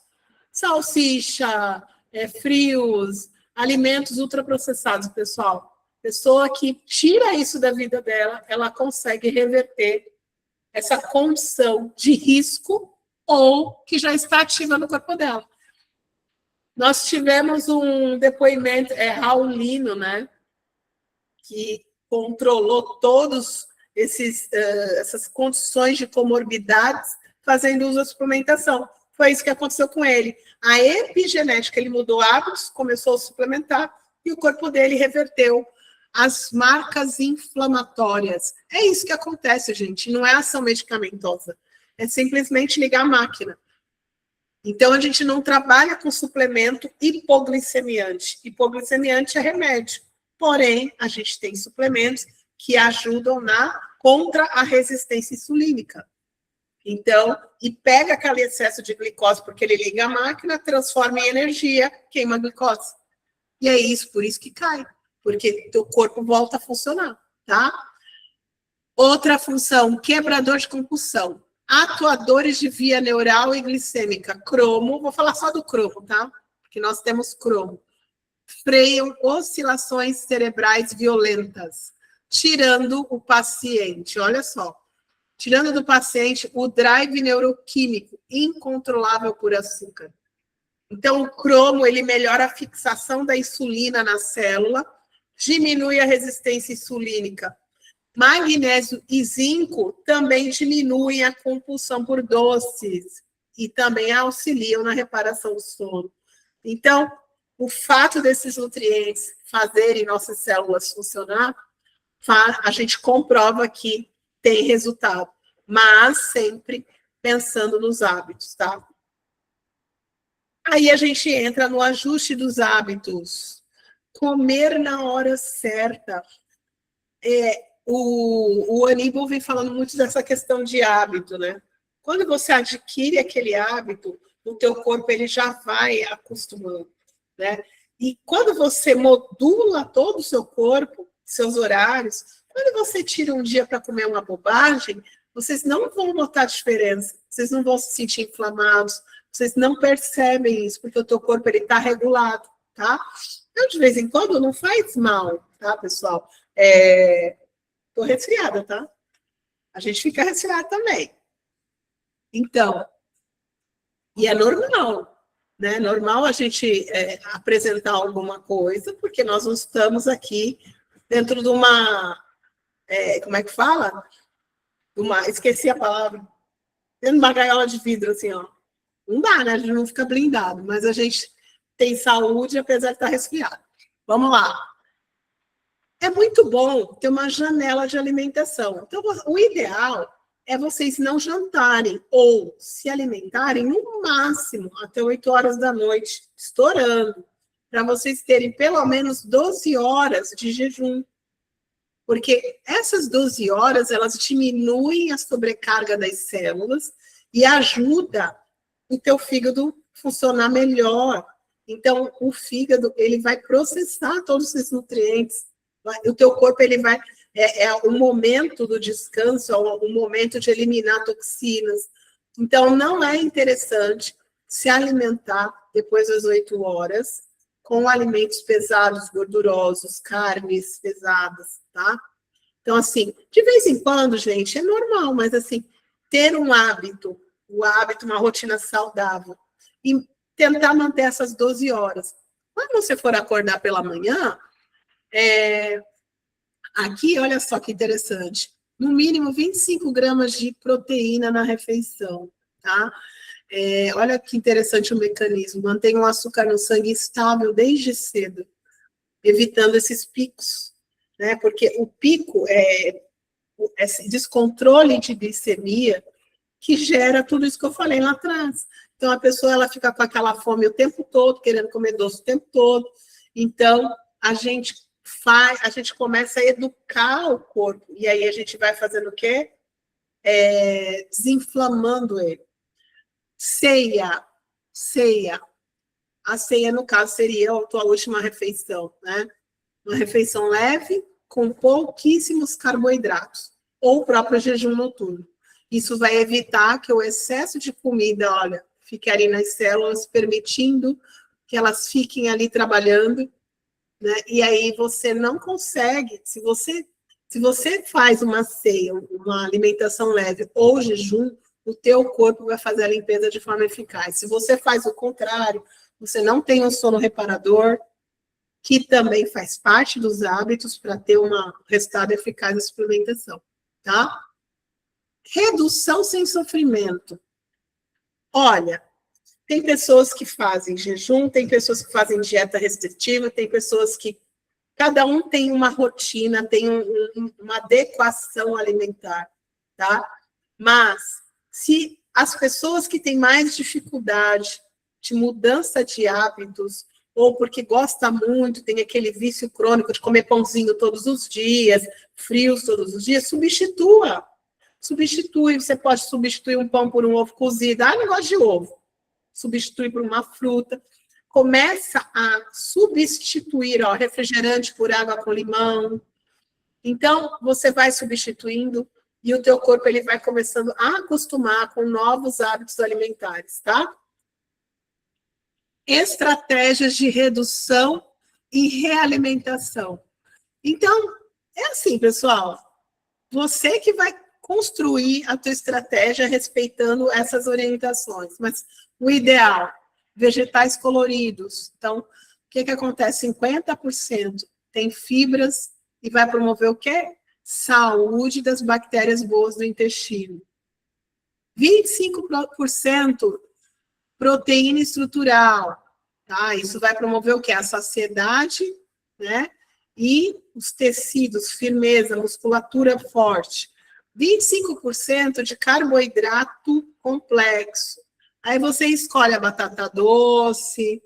Salsicha, frios, alimentos ultraprocessados, pessoal. Pessoa que tira isso da vida dela, ela consegue reverter essa condição de risco ou que já está ativa no corpo dela. Nós tivemos um depoimento, Raulino, né, que controlou todos essas condições de comorbidades fazendo uso da suplementação. Foi isso que aconteceu com ele. A epigenética, ele mudou hábitos, começou a suplementar e o corpo dele reverteu as marcas inflamatórias. É isso que acontece, gente. Não é ação medicamentosa. É simplesmente ligar a máquina. Então, a gente não trabalha com suplemento hipoglicemiante. Hipoglicemiante é remédio. Porém, a gente tem suplementos que ajudam contra a resistência insulínica. Então, e pega aquele excesso de glicose, porque ele liga a máquina, transforma em energia, queima a glicose. E é isso, por isso que cai. Porque o corpo volta a funcionar, tá? Outra função, quebrador de compulsão. Atuadores de via neural e glicêmica. Cromo, vou falar só do cromo, tá? Porque nós temos cromo. Freiam oscilações cerebrais violentas, tirando o paciente, olha só, tirando do paciente o drive neuroquímico incontrolável por açúcar. Então, o cromo, ele melhora a fixação da insulina na célula, diminui a resistência insulínica. Magnésio e zinco também diminuem a compulsão por doces e também auxiliam na reparação do sono. Então, o fato desses nutrientes fazerem nossas células funcionar, a gente comprova que tem resultado, mas sempre pensando nos hábitos, tá? Aí a gente entra no ajuste dos hábitos. Comer na hora certa. O Aníbal vem falando muito dessa questão de hábito, né? Quando você adquire aquele hábito, o teu corpo ele já vai acostumando, né? E quando você modula todo o seu corpo, seus horários, quando você tira um dia para comer uma bobagem, vocês não vão notar diferença, vocês não vão se sentir inflamados, vocês não percebem isso, porque o teu corpo está regulado, tá? Então, de vez em quando, não faz mal, tá, pessoal? Tô resfriada, tá? A gente fica resfriado também. Então, e é normal, né? Normal a gente apresentar alguma coisa, porque nós não estamos aqui dentro de uma... como é que fala? Esqueci a palavra. Dentro de uma gaiola de vidro, assim, ó. Não dá, né? A gente não fica blindado, mas a gente tem saúde, apesar de estar resfriado. Vamos lá. É muito bom ter uma janela de alimentação. Então, o ideal é vocês não jantarem ou se alimentarem no máximo até 8 horas da noite, estourando, para vocês terem pelo menos 12 horas de jejum. Porque essas 12 horas, elas diminuem a sobrecarga das células e ajuda o teu fígado funcionar melhor. Então, o fígado, ele vai processar todos esses nutrientes. O teu corpo, ele vai... o momento do descanso, é o momento de eliminar toxinas. Então, não é interessante se alimentar depois das 8 horas com alimentos pesados, gordurosos, carnes pesadas, tá? Então, assim, de vez em quando, gente, é normal, mas, assim, ter um hábito, uma rotina saudável e tentar manter essas 12 horas. Quando você for acordar pela manhã, aqui, olha só que interessante, no mínimo 25 gramas de proteína na refeição, tá? Olha que interessante o mecanismo, mantém o açúcar no sangue estável desde cedo, evitando esses picos, né? Porque o pico é esse descontrole de glicemia que gera tudo isso que eu falei lá atrás. Então, a pessoa ela fica com aquela fome o tempo todo, querendo comer doce o tempo todo. Então, a gente começa a educar o corpo. E aí a gente vai fazendo o quê? Desinflamando ele. Ceia. A ceia, no caso, seria a tua última refeição, né? Uma refeição leve, com pouquíssimos carboidratos, ou o próprio jejum noturno. Isso vai evitar que o excesso de comida, olha, fique ali nas células, permitindo que elas fiquem ali trabalhando, né? E aí você não consegue, se você faz uma ceia, uma alimentação leve ou jejum, o teu corpo vai fazer a limpeza de forma eficaz. Se você faz o contrário, você não tem um sono reparador, que também faz parte dos hábitos para ter um resultado eficaz da suplementação, tá? Redução sem sofrimento. Olha, tem pessoas que fazem jejum, tem pessoas que fazem dieta restritiva, tem pessoas que... Cada um tem uma rotina, tem uma adequação alimentar, tá? Mas, se as pessoas que têm mais dificuldade de mudança de hábitos, ou porque gosta muito, tem aquele vício crônico de comer pãozinho todos os dias, frios todos os dias, substitui, você pode substituir um pão por um ovo cozido, não gosto de ovo, substitui por uma fruta, começa a substituir, refrigerante por água com limão, então você vai substituindo e o teu corpo ele vai começando a acostumar com novos hábitos alimentares, tá? Estratégias de redução e realimentação. Então, é assim, pessoal, você que vai construir a tua estratégia respeitando essas orientações, mas o ideal, vegetais coloridos. Então, o que acontece? 50% tem fibras e vai promover o quê? Saúde das bactérias boas do intestino. 25% proteína estrutural, tá? Isso vai promover o quê? A saciedade, né? E os tecidos, firmeza, musculatura forte. 25% de carboidrato complexo. Aí você escolhe a batata doce,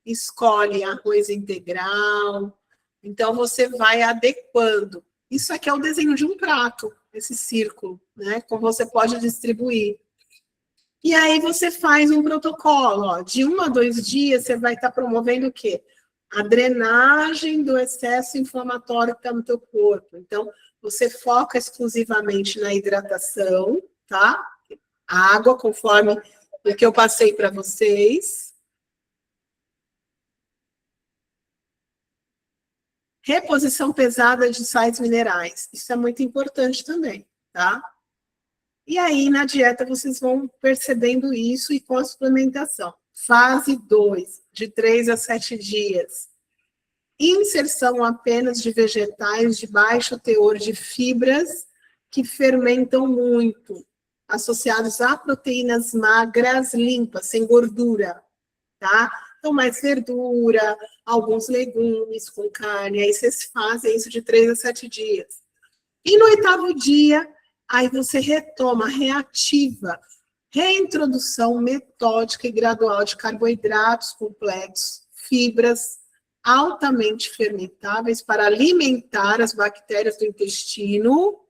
escolhe arroz integral. Então, você vai adequando. Isso aqui é o desenho de um prato, esse círculo, né? Como você pode distribuir. E aí você faz um protocolo, de 1 a 2 dias, você vai estar promovendo o quê? A drenagem do excesso inflamatório que está no teu corpo. Então, você foca exclusivamente na hidratação, tá? A água, conforme o que eu passei para vocês. Reposição pesada de sais minerais. Isso é muito importante também, tá? E aí, na dieta, vocês vão percebendo isso e com a suplementação. Fase 2, de 3 a 7 dias. Inserção apenas de vegetais de baixo teor de fibras que fermentam muito, associados a proteínas magras limpas, sem gordura, tá? Então, mais verdura, alguns legumes com carne, aí vocês fazem isso de 3 a 7 dias. E no 8º dia, aí você retoma, reativa, reintrodução metódica e gradual de carboidratos complexos, fibras altamente fermentáveis para alimentar as bactérias do intestino,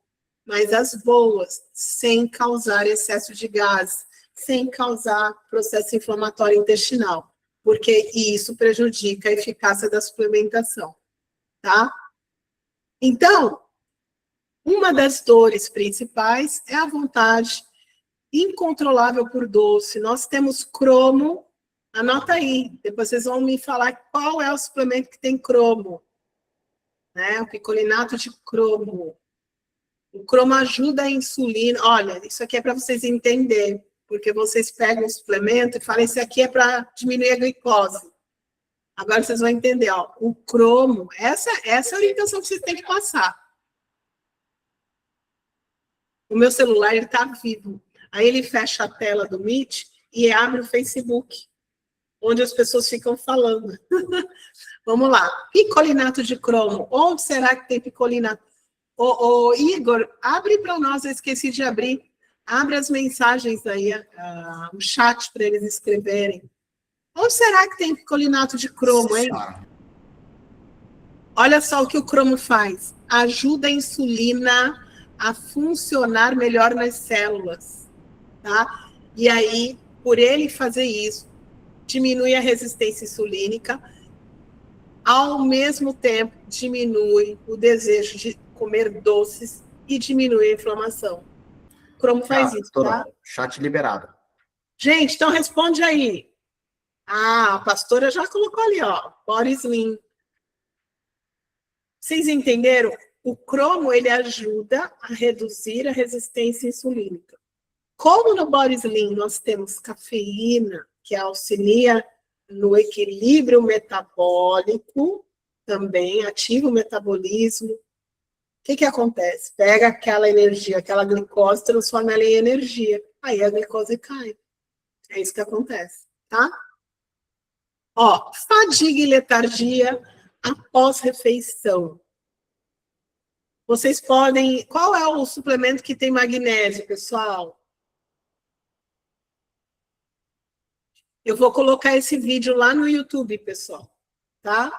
mas as boas, sem causar excesso de gás, sem causar processo inflamatório intestinal, porque isso prejudica a eficácia da suplementação, tá? Então, uma das dores principais é a vontade incontrolável por doce. Nós temos cromo, anota aí, depois vocês vão me falar qual é o suplemento que tem cromo, né? O picolinato de cromo. O cromo ajuda a insulina. Olha, isso aqui é para vocês entenderem, porque vocês pegam o suplemento e falam, esse aqui é para diminuir a glicose. Agora vocês vão entender, ó, o cromo, essa é a orientação que vocês têm que passar. O meu celular, ele está vivo. Aí ele fecha a tela do Meet e abre o Facebook, onde as pessoas ficam falando. Vamos lá. Picolinato de cromo. Onde será que tem picolinato? Ô, Igor, abre para nós, eu esqueci de abrir. Abre as mensagens aí, o chat para eles escreverem. Onde será que tem picolinato de cromo, hein? Olha só o que o cromo faz. Ajuda a insulina a funcionar melhor nas células, tá? E aí, por ele fazer isso, diminui a resistência insulínica, ao mesmo tempo diminui o desejo de comer doces e diminui a inflamação. O cromo faz isso, tá? Chat liberado. Gente, então responde aí. Ah, a pastora já colocou ali, ó, Body Slim. Vocês entenderam? O cromo, ele ajuda a reduzir a resistência insulínica. Como no Body Slim nós temos cafeína, que auxilia no equilíbrio metabólico, também ativa o metabolismo. O que acontece? Pega aquela energia, aquela glicose, transforma ela em energia. Aí a glicose cai. É isso que acontece, tá? Ó, fadiga e letargia após refeição. Vocês podem... Qual é o suplemento que tem magnésio, pessoal? Eu vou colocar esse vídeo lá no YouTube, pessoal, tá?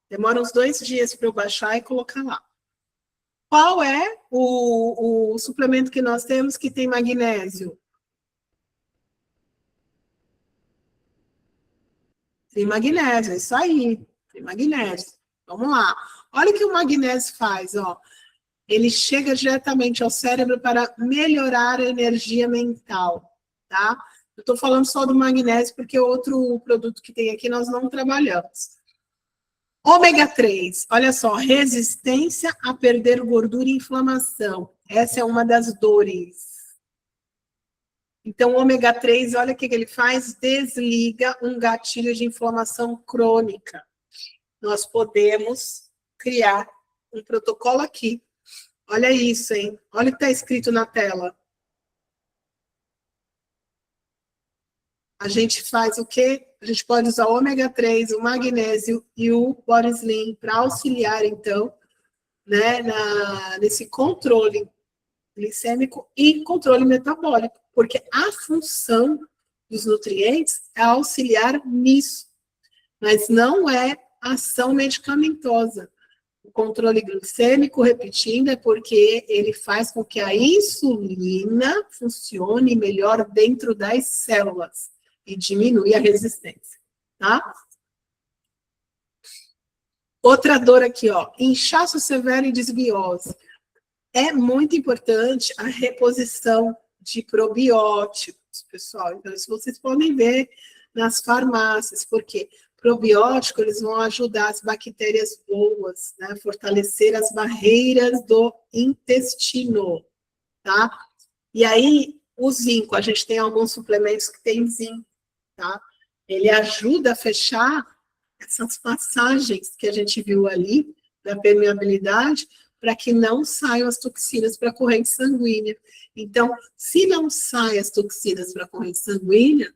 Demora uns 2 dias para eu baixar e colocar lá. Qual é o suplemento que nós temos que tem magnésio? Tem magnésio, é isso aí. Tem magnésio. Vamos lá. Olha o que o magnésio faz, ó. Ele chega diretamente ao cérebro para melhorar a energia mental, tá? Eu estou falando só do magnésio porque outro produto que tem aqui nós não trabalhamos. Ômega 3, olha só, resistência a perder gordura e inflamação. Essa é uma das dores. Então, o ômega 3, olha o que ele faz, desliga um gatilho de inflamação crônica. Nós podemos criar um protocolo aqui. Olha isso, hein? Olha o que está escrito na tela. A gente faz o quê? A gente pode usar o ômega 3, o magnésio e o Body Slim para auxiliar, então, né, nesse controle glicêmico e controle metabólico, porque a função dos nutrientes é auxiliar nisso, mas não é ação medicamentosa. O controle glicêmico, repetindo, é porque ele faz com que a insulina funcione melhor dentro das células e diminui a resistência, tá? Outra dor aqui, ó, inchaço severo e desbiose. É muito importante a reposição de probióticos, pessoal. Então, isso vocês podem ver nas farmácias, porque probiótico, eles vão ajudar as bactérias boas, né? Fortalecer as barreiras do intestino, tá? E aí, o zinco, a gente tem alguns suplementos que tem zinco, tá? Ele ajuda a fechar essas passagens que a gente viu ali, da permeabilidade, para que não saiam as toxinas para a corrente sanguínea. Então, se não saem as toxinas para a corrente sanguínea,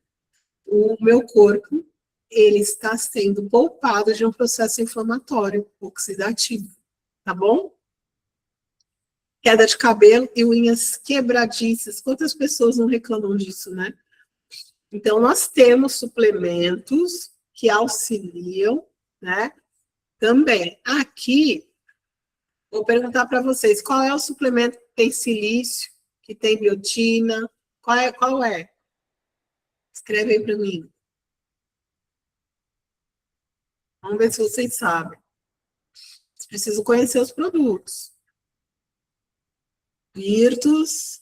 o meu corpo, ele está sendo poupado de um processo inflamatório oxidativo, tá bom? Queda de cabelo e unhas quebradiças. Quantas pessoas não reclamam disso, né? Então, nós temos suplementos que auxiliam, né? Também. Aqui, vou perguntar para vocês, qual é o suplemento que tem silício, que tem biotina? Qual é? Escreve aí para mim. Vamos ver se vocês sabem. Vocês precisam conhecer os produtos. Virtus.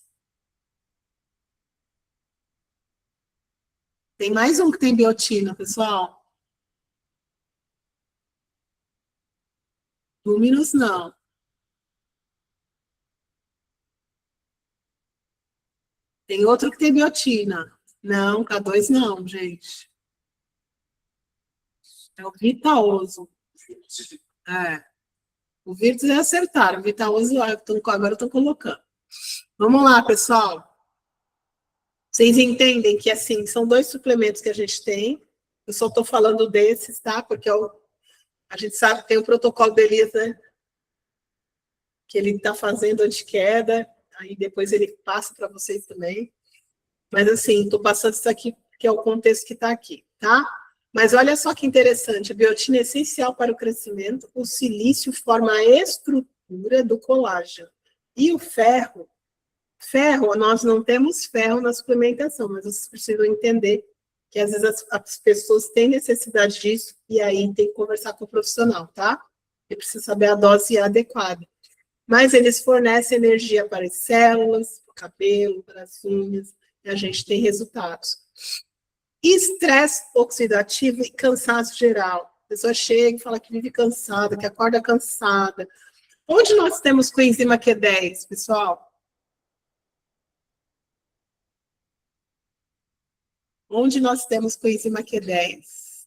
Tem mais um que tem biotina, pessoal? Luminous, não. Tem outro que tem biotina. Não, K2 não, gente. É o Vitaoso. É. O Virtus é acertar. O Vitaoso, agora eu estou colocando. Vamos lá, pessoal. Vocês entendem que, assim, são 2 suplementos que a gente tem. Eu só estou falando desses, tá? Porque a gente sabe que tem o protocolo do Elias, né? Que ele está fazendo anti-queda. Aí depois ele passa para vocês também. Mas, assim, estou passando isso aqui, que é o contexto que está aqui, tá? Mas olha só que interessante. A biotina é essencial para o crescimento. O silício forma a estrutura do colágeno. E o ferro, nós não temos ferro na suplementação, mas vocês precisam entender que às vezes as pessoas têm necessidade disso e aí tem que conversar com o profissional, tá? E precisa saber a dose adequada. Mas eles fornecem energia para as células, para o cabelo, para as unhas, e a gente tem resultados. Estresse oxidativo e cansaço geral. A pessoa chega e fala que vive cansada, que acorda cansada. Onde nós temos coenzima Q10, pessoal? Onde nós temos coenzima Q10?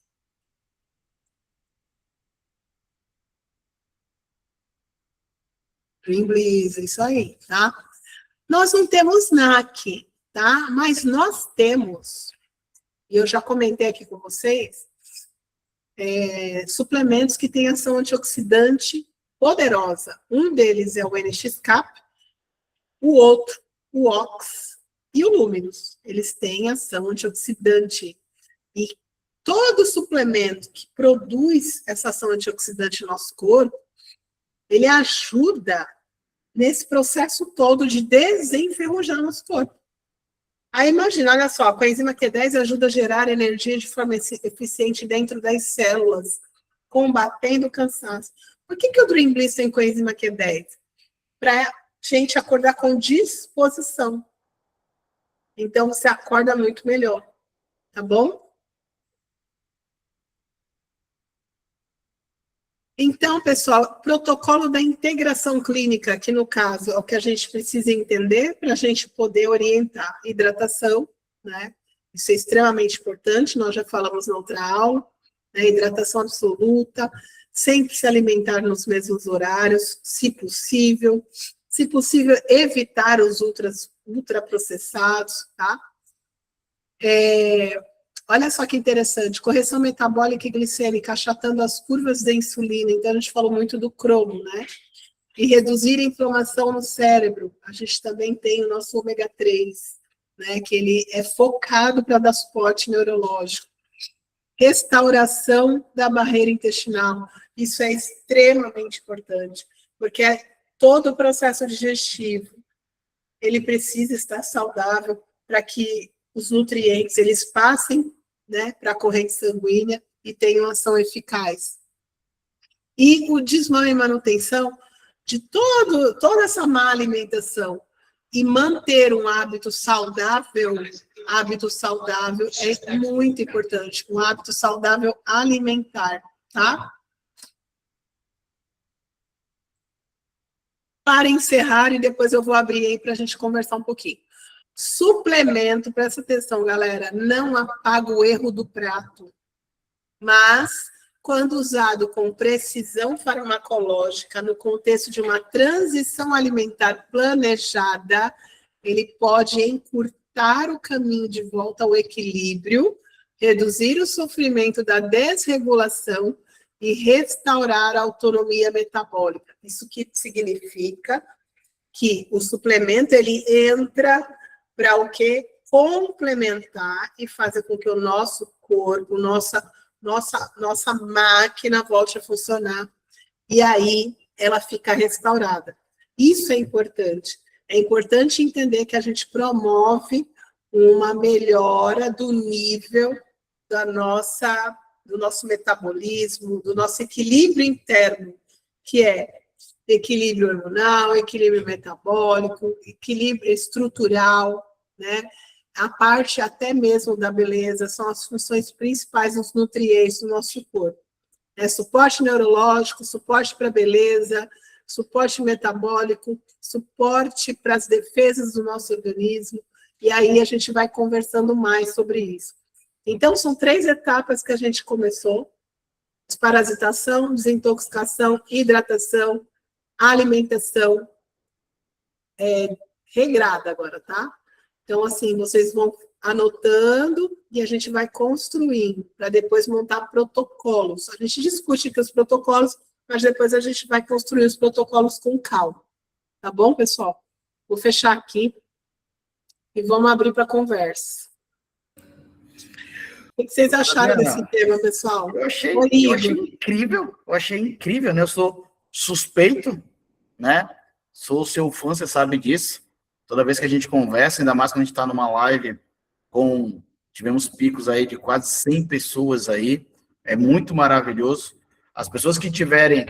Green Bliss, isso aí, tá? Nós não temos NAC, tá? Mas nós temos, e eu já comentei aqui com vocês, suplementos que têm ação antioxidante poderosa. Um deles é o NX-Cap, o outro, o Ox e o Luminous. Eles têm ação antioxidante. E todo suplemento que produz essa ação antioxidante no nosso corpo, ele ajuda nesse processo todo de desenferrujar nosso corpo. Aí imagina, olha só, a coenzima Q10 ajuda a gerar energia de forma eficiente dentro das células, combatendo o cansaço. Por que o Dream Bliss tem coenzima Q10? Para a gente acordar com disposição. Então, você acorda muito melhor, tá bom? Então, pessoal, protocolo da integração clínica, que no caso é o que a gente precisa entender para a gente poder orientar hidratação, né? Isso é extremamente importante, nós já falamos na outra aula, né? Hidratação absoluta, sempre se alimentar nos mesmos horários, se possível evitar os ultraprocessados, tá? Olha só que interessante, correção metabólica e glicêmica, achatando as curvas da insulina. Então, a gente falou muito do cromo, né? E reduzir a inflamação no cérebro. A gente também tem o nosso ômega 3, né? Que ele é focado para dar suporte neurológico. Restauração da barreira intestinal. Isso é extremamente importante, porque todo o processo digestivo, ele precisa estar saudável para que os nutrientes, eles passem, né, para a corrente sanguínea e tenham ação eficaz. E o desmame e manutenção, de toda essa má alimentação e manter um hábito saudável é muito importante, um hábito saudável alimentar, tá? Para encerrar, e depois eu vou abrir aí para a gente conversar um pouquinho. Suplemento, presta atenção, galera, não apaga o erro do prato, mas quando usado com precisão farmacológica, no contexto de uma transição alimentar planejada, ele pode encurtar o caminho de volta ao equilíbrio, reduzir o sofrimento da desregulação e restaurar a autonomia metabólica. Isso que significa que o suplemento ele entra para o quê? Complementar e fazer com que o nosso corpo, nossa máquina volte a funcionar. E aí ela fica restaurada. Isso é importante. É importante entender que a gente promove uma melhora do nível do nosso metabolismo, do nosso equilíbrio interno, que é equilíbrio hormonal, equilíbrio metabólico, equilíbrio estrutural, né? A parte até mesmo da beleza são as funções principais dos nutrientes do nosso corpo. Suporte neurológico, suporte para a beleza, suporte metabólico, suporte para as defesas do nosso organismo, e aí a gente vai conversando mais sobre isso. Então, são 3 etapas que a gente começou: desparasitação, desintoxicação, hidratação, alimentação, regrada agora, tá? Então, assim, vocês vão anotando e a gente vai construindo para depois montar protocolos. A gente discute aqui os protocolos, mas depois a gente vai construir os protocolos com calma. Tá bom, pessoal? Vou fechar aqui e vamos abrir para conversa. O que vocês acharam desse tema, pessoal? Eu achei incrível, né? Eu sou suspeito, né? Sou seu fã, você sabe disso. Toda vez que a gente conversa, ainda mais quando a gente está numa live tivemos picos aí de quase 100 pessoas aí, é muito maravilhoso. As pessoas que tiverem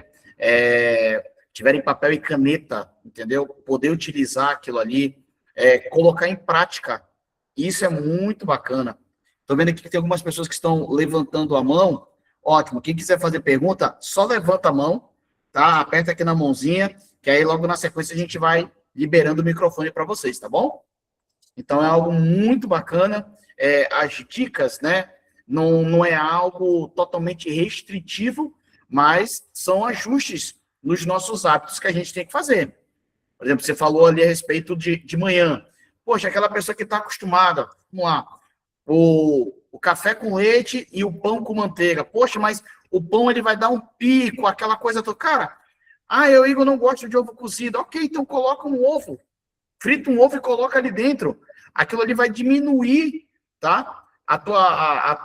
papel e caneta, entendeu? Poder utilizar aquilo ali, colocar em prática, isso é muito bacana. Estou vendo aqui que tem algumas pessoas que estão levantando a mão. Ótimo, quem quiser fazer pergunta, só levanta a mão, tá? Aperta aqui na mãozinha, que aí logo na sequência a gente vai liberando o microfone para vocês, tá bom? Então é algo muito bacana. As dicas, né? Não é algo totalmente restritivo, mas são ajustes nos nossos hábitos que a gente tem que fazer. Por exemplo, você falou ali a respeito de manhã. Poxa, aquela pessoa que está acostumada, vamos lá, o café com leite e o pão com manteiga. Poxa, mas o pão ele vai dar um pico, aquela coisa toda. Cara, Igor, não gosto de ovo cozido. Ok, então coloca um ovo. Frita um ovo e coloca ali dentro. Aquilo ali vai diminuir, tá?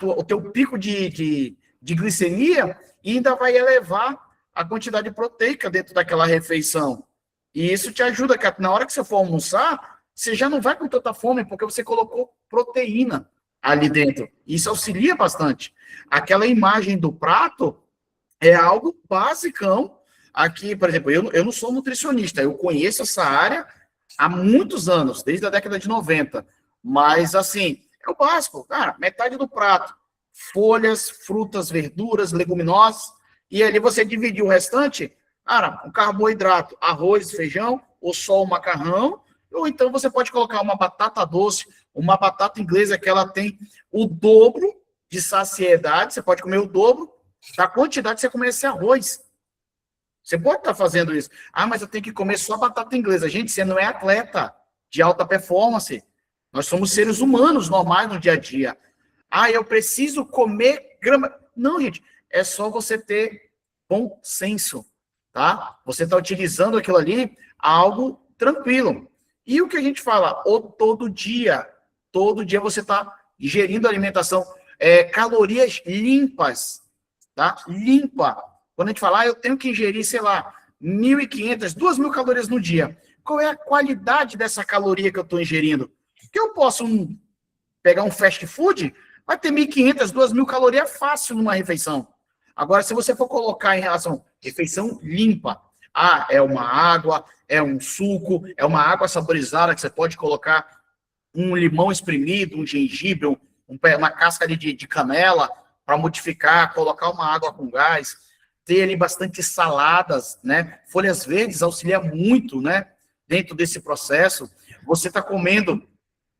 O teu pico de glicemia e ainda vai elevar a quantidade proteica dentro daquela refeição. E isso te ajuda, que na hora que você for almoçar, você já não vai com tanta fome, porque você colocou proteína ali dentro. Isso auxilia bastante. Aquela imagem do prato é algo basicão. Aqui, por exemplo, eu não sou nutricionista, eu conheço essa área há muitos anos, desde a década de 90. Mas, assim, é o básico. Cara, metade do prato, folhas, frutas, verduras, leguminosas, e ali você divide o restante, cara, um carboidrato, arroz, feijão, ou só o macarrão, ou então você pode colocar uma batata doce, uma batata inglesa que ela tem o dobro de saciedade, você pode comer o dobro da quantidade que você comer esse arroz. Você pode estar fazendo isso. Mas eu tenho que comer só batata inglesa. Gente, você não é atleta de alta performance. Nós somos seres humanos normais no dia a dia. Eu preciso comer grama. Não, gente, é só você ter bom senso, tá? Você está utilizando aquilo ali algo tranquilo. E o que a gente fala? Todo dia você está ingerindo alimentação, calorias limpas, tá? Limpa. Quando a gente fala, eu tenho que ingerir, sei lá, 1.500, 2.000 calorias no dia. Qual é a qualidade dessa caloria que eu estou ingerindo? Porque eu posso pegar um fast food, vai ter 1.500, 2.000 calorias fácil numa refeição. Agora, se você for colocar em relação a refeição limpa, Ah, é uma água, é um suco, é uma água saborizada que você pode colocar um limão espremido, um gengibre, uma casca de canela para modificar, colocar uma água com gás, ter ali bastante saladas, né? Folhas verdes auxilia muito, né? Dentro desse processo. Você está comendo,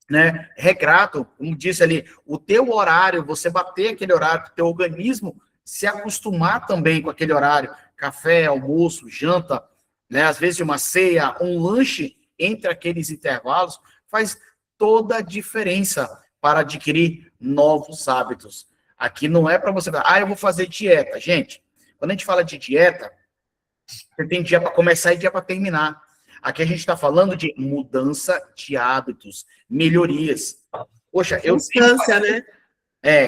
né? Regrado, como disse ali, o teu horário, você bater aquele horário, o teu organismo se acostumar também com aquele horário, café, almoço, janta, né? Às vezes uma ceia, um lanche entre aqueles intervalos, faz toda a diferença para adquirir novos hábitos. Aqui não é para você falar, eu vou fazer dieta. Gente, quando a gente fala de dieta, você tem dia para começar e dia para terminar. Aqui a gente está falando de mudança de hábitos, melhorias. Poxa, Constância, né?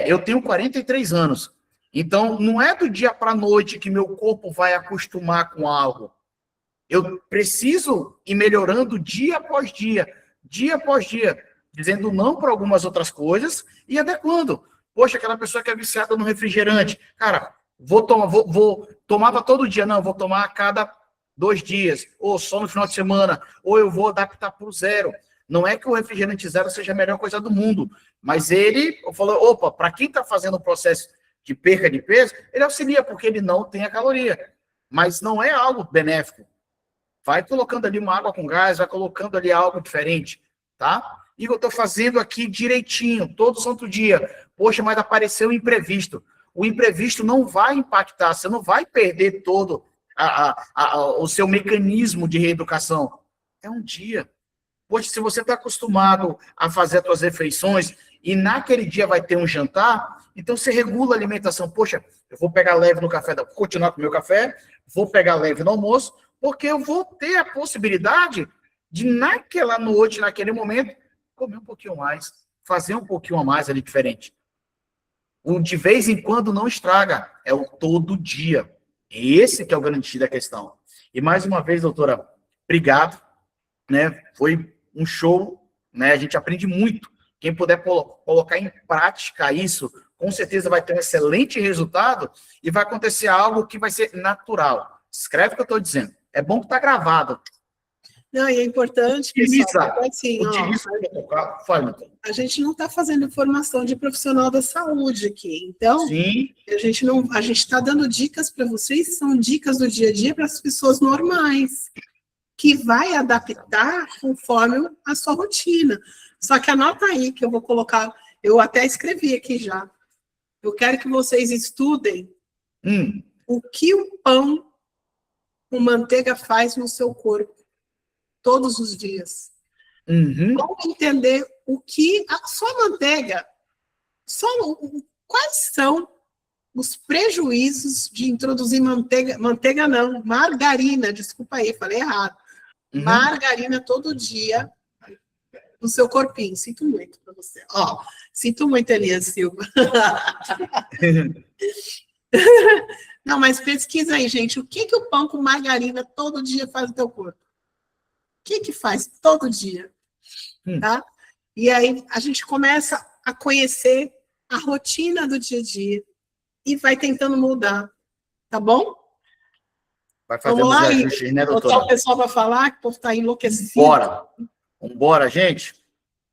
Eu tenho 43 anos. Então, não é do dia para a noite que meu corpo vai acostumar com algo. Eu preciso ir melhorando dia após dia, dizendo não para algumas outras coisas e adequando. Poxa, aquela pessoa que é viciada no refrigerante, cara, vou tomava todo dia, não, vou tomar a cada 2 dias, ou só no final de semana, ou eu vou adaptar para o zero. Não é que o refrigerante zero seja a melhor coisa do mundo, mas ele falou, opa, para quem está fazendo o processo de perca de peso, ele auxilia, porque ele não tem a caloria, mas não é algo benéfico. Vai colocando ali uma água com gás, vai colocando ali algo diferente, tá? E eu estou fazendo aqui direitinho, todo santo dia. Poxa, mas apareceu um imprevisto. O imprevisto não vai impactar, você não vai perder todo o seu mecanismo de reeducação. É um dia. Poxa, se você está acostumado a fazer as suas refeições e naquele dia vai ter um jantar, então você regula a alimentação. Poxa, eu vou pegar leve no café, vou continuar com o meu café, vou pegar leve no almoço, porque eu vou ter a possibilidade de, naquela noite, naquele momento, comer um pouquinho mais, fazer um pouquinho a mais ali diferente. O de vez em quando não estraga, é o todo dia. Esse que é o grande da questão. E mais uma vez, doutora, obrigado, né? Foi um show, né? A gente aprende muito. Quem puder colocar em prática isso, com certeza vai ter um excelente resultado e vai acontecer algo que vai ser natural. Escreve o que eu estou dizendo. É bom que está gravado. Não, e é importante, pessoal, porque assim, a gente não está fazendo formação de profissional da saúde aqui. Então, sim, a gente está dando dicas para vocês, que são dicas do dia a dia para as pessoas normais, que vai adaptar conforme a sua rotina. Só que anota aí que eu vou colocar, eu até escrevi aqui já. Eu quero que vocês estudem o que o pão com manteiga faz no seu corpo todos os dias. Vamos entender o que a sua manteiga, quais são os prejuízos de introduzir manteiga não, margarina, desculpa aí, falei errado. Margarina todo dia no seu corpinho. Sinto muito para você. Sinto muito, Elias Silva. Não, mas pesquisa aí, gente. O que o pão com margarina todo dia faz no teu corpo? O que faz todo dia? Tá? E aí a gente começa a conhecer a rotina do dia a dia e vai tentando mudar. Tá bom? Vai fazer os ajustes, né, doutora? Botar o pessoal para falar, que o povo está enlouquecido. Bora, gente.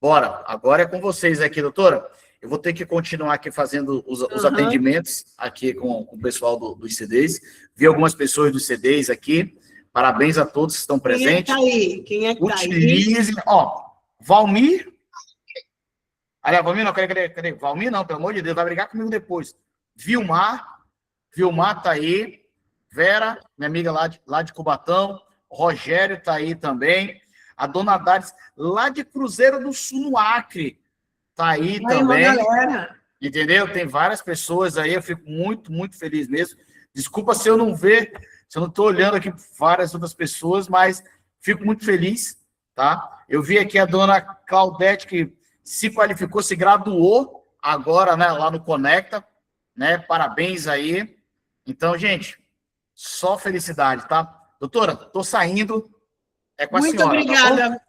Bora. Agora é com vocês aqui, doutora. Eu vou ter que continuar aqui fazendo os atendimentos aqui com o pessoal dos CDs. Vi algumas pessoas dos CDs aqui. Parabéns a todos que estão presentes. Quem é que tá aí? Utilizem. Valmir. Aliás, Valmir não, cadê? Valmir não, pelo amor de Deus, vai brigar comigo depois. Vilmar tá aí. Vera, minha amiga lá de Cubatão. Rogério tá aí também. A dona Dares, lá de Cruzeiro do Sul, no Acre, tá aí também. Galera. Entendeu? Tem várias pessoas aí, eu fico muito, muito feliz mesmo. Desculpa se eu não estou olhando aqui várias outras pessoas, mas fico muito feliz, tá? Eu vi aqui a dona Claudete, que se qualificou, se graduou agora, né, lá no Conecta, né? Parabéns aí. Então, gente, só felicidade, tá? Doutora, tô saindo. É com a senhora. Obrigada.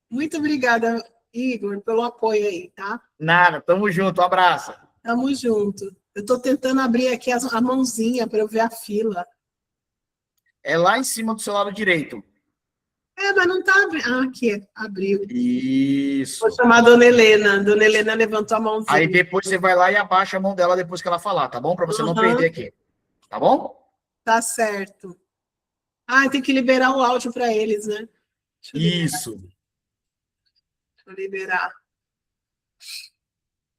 Muito obrigada, Igor, pelo apoio aí, tá? Nada, tamo junto, um abraço. Tamo junto. Eu tô tentando abrir aqui a mãozinha para eu ver a fila. É lá em cima do seu lado direito. Mas não está abrindo. Ah, aqui, abriu. Isso. Vou chamar a Dona Helena. Dona Helena levantou a mãozinha. Aí depois você vai lá e abaixa a mão dela depois que ela falar, tá bom? Para você não perder aqui. Tá bom? Tá certo. Tem que liberar o áudio para eles, né? Isso. Deixa eu liberar.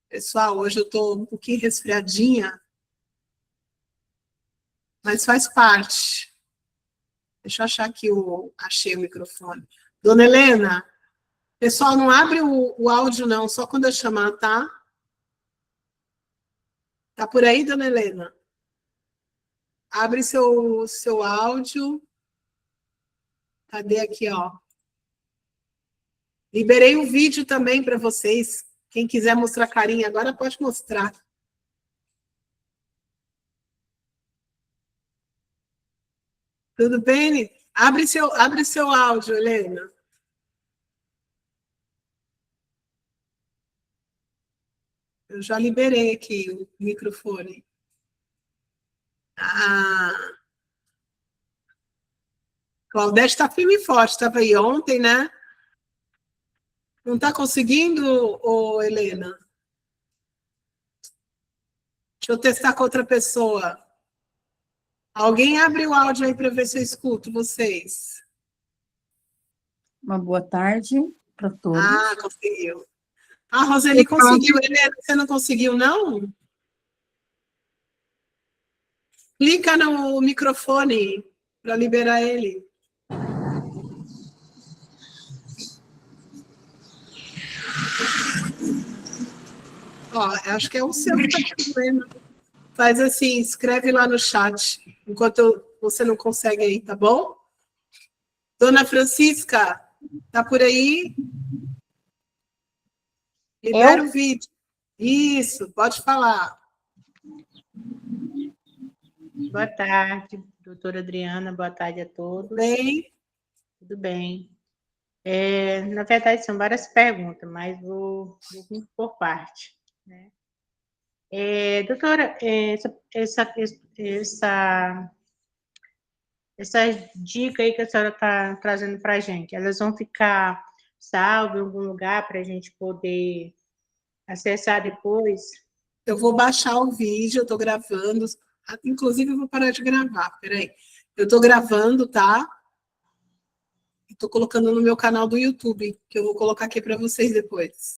Pessoal, hoje eu estou um pouquinho resfriadinha, mas faz parte. Deixa eu achar aqui achei o microfone. Dona Helena, pessoal, não abre o áudio não, só quando eu chamar, tá? Tá por aí, Dona Helena? Abre seu áudio. Cadê aqui, ó? Liberei o vídeo também para vocês. Quem quiser mostrar carinha agora, pode mostrar. Tudo bem? Abre seu áudio, Helena. Eu já liberei aqui o microfone. Claudete está firme e forte. Estava aí ontem, né? Não está conseguindo, Helena? Deixa eu testar com outra pessoa. Alguém abre o áudio aí para ver se eu escuto vocês. Uma boa tarde para todos. Conseguiu. Roseli conseguiu. Helena, você não conseguiu, não? Clica no microfone para liberar ele. Acho que é o seu que está com problema. Faz assim, escreve lá no chat, enquanto você não consegue aí, tá bom? Dona Francisca, tá por aí? Libera o vídeo. Isso, pode falar. Boa tarde, doutora Adriana, boa tarde a todos. Tudo bem? Tudo bem. Na verdade, são várias perguntas, mas vou vir por parte. Né? Doutora, essa dica aí que a senhora está trazendo para a gente, elas vão ficar salvas em algum lugar para a gente poder acessar depois? Eu vou baixar o vídeo, eu estou gravando. Inclusive, eu vou parar de gravar, peraí. Eu estou gravando, tá? Estou colocando no meu canal do YouTube, que eu vou colocar aqui para vocês depois.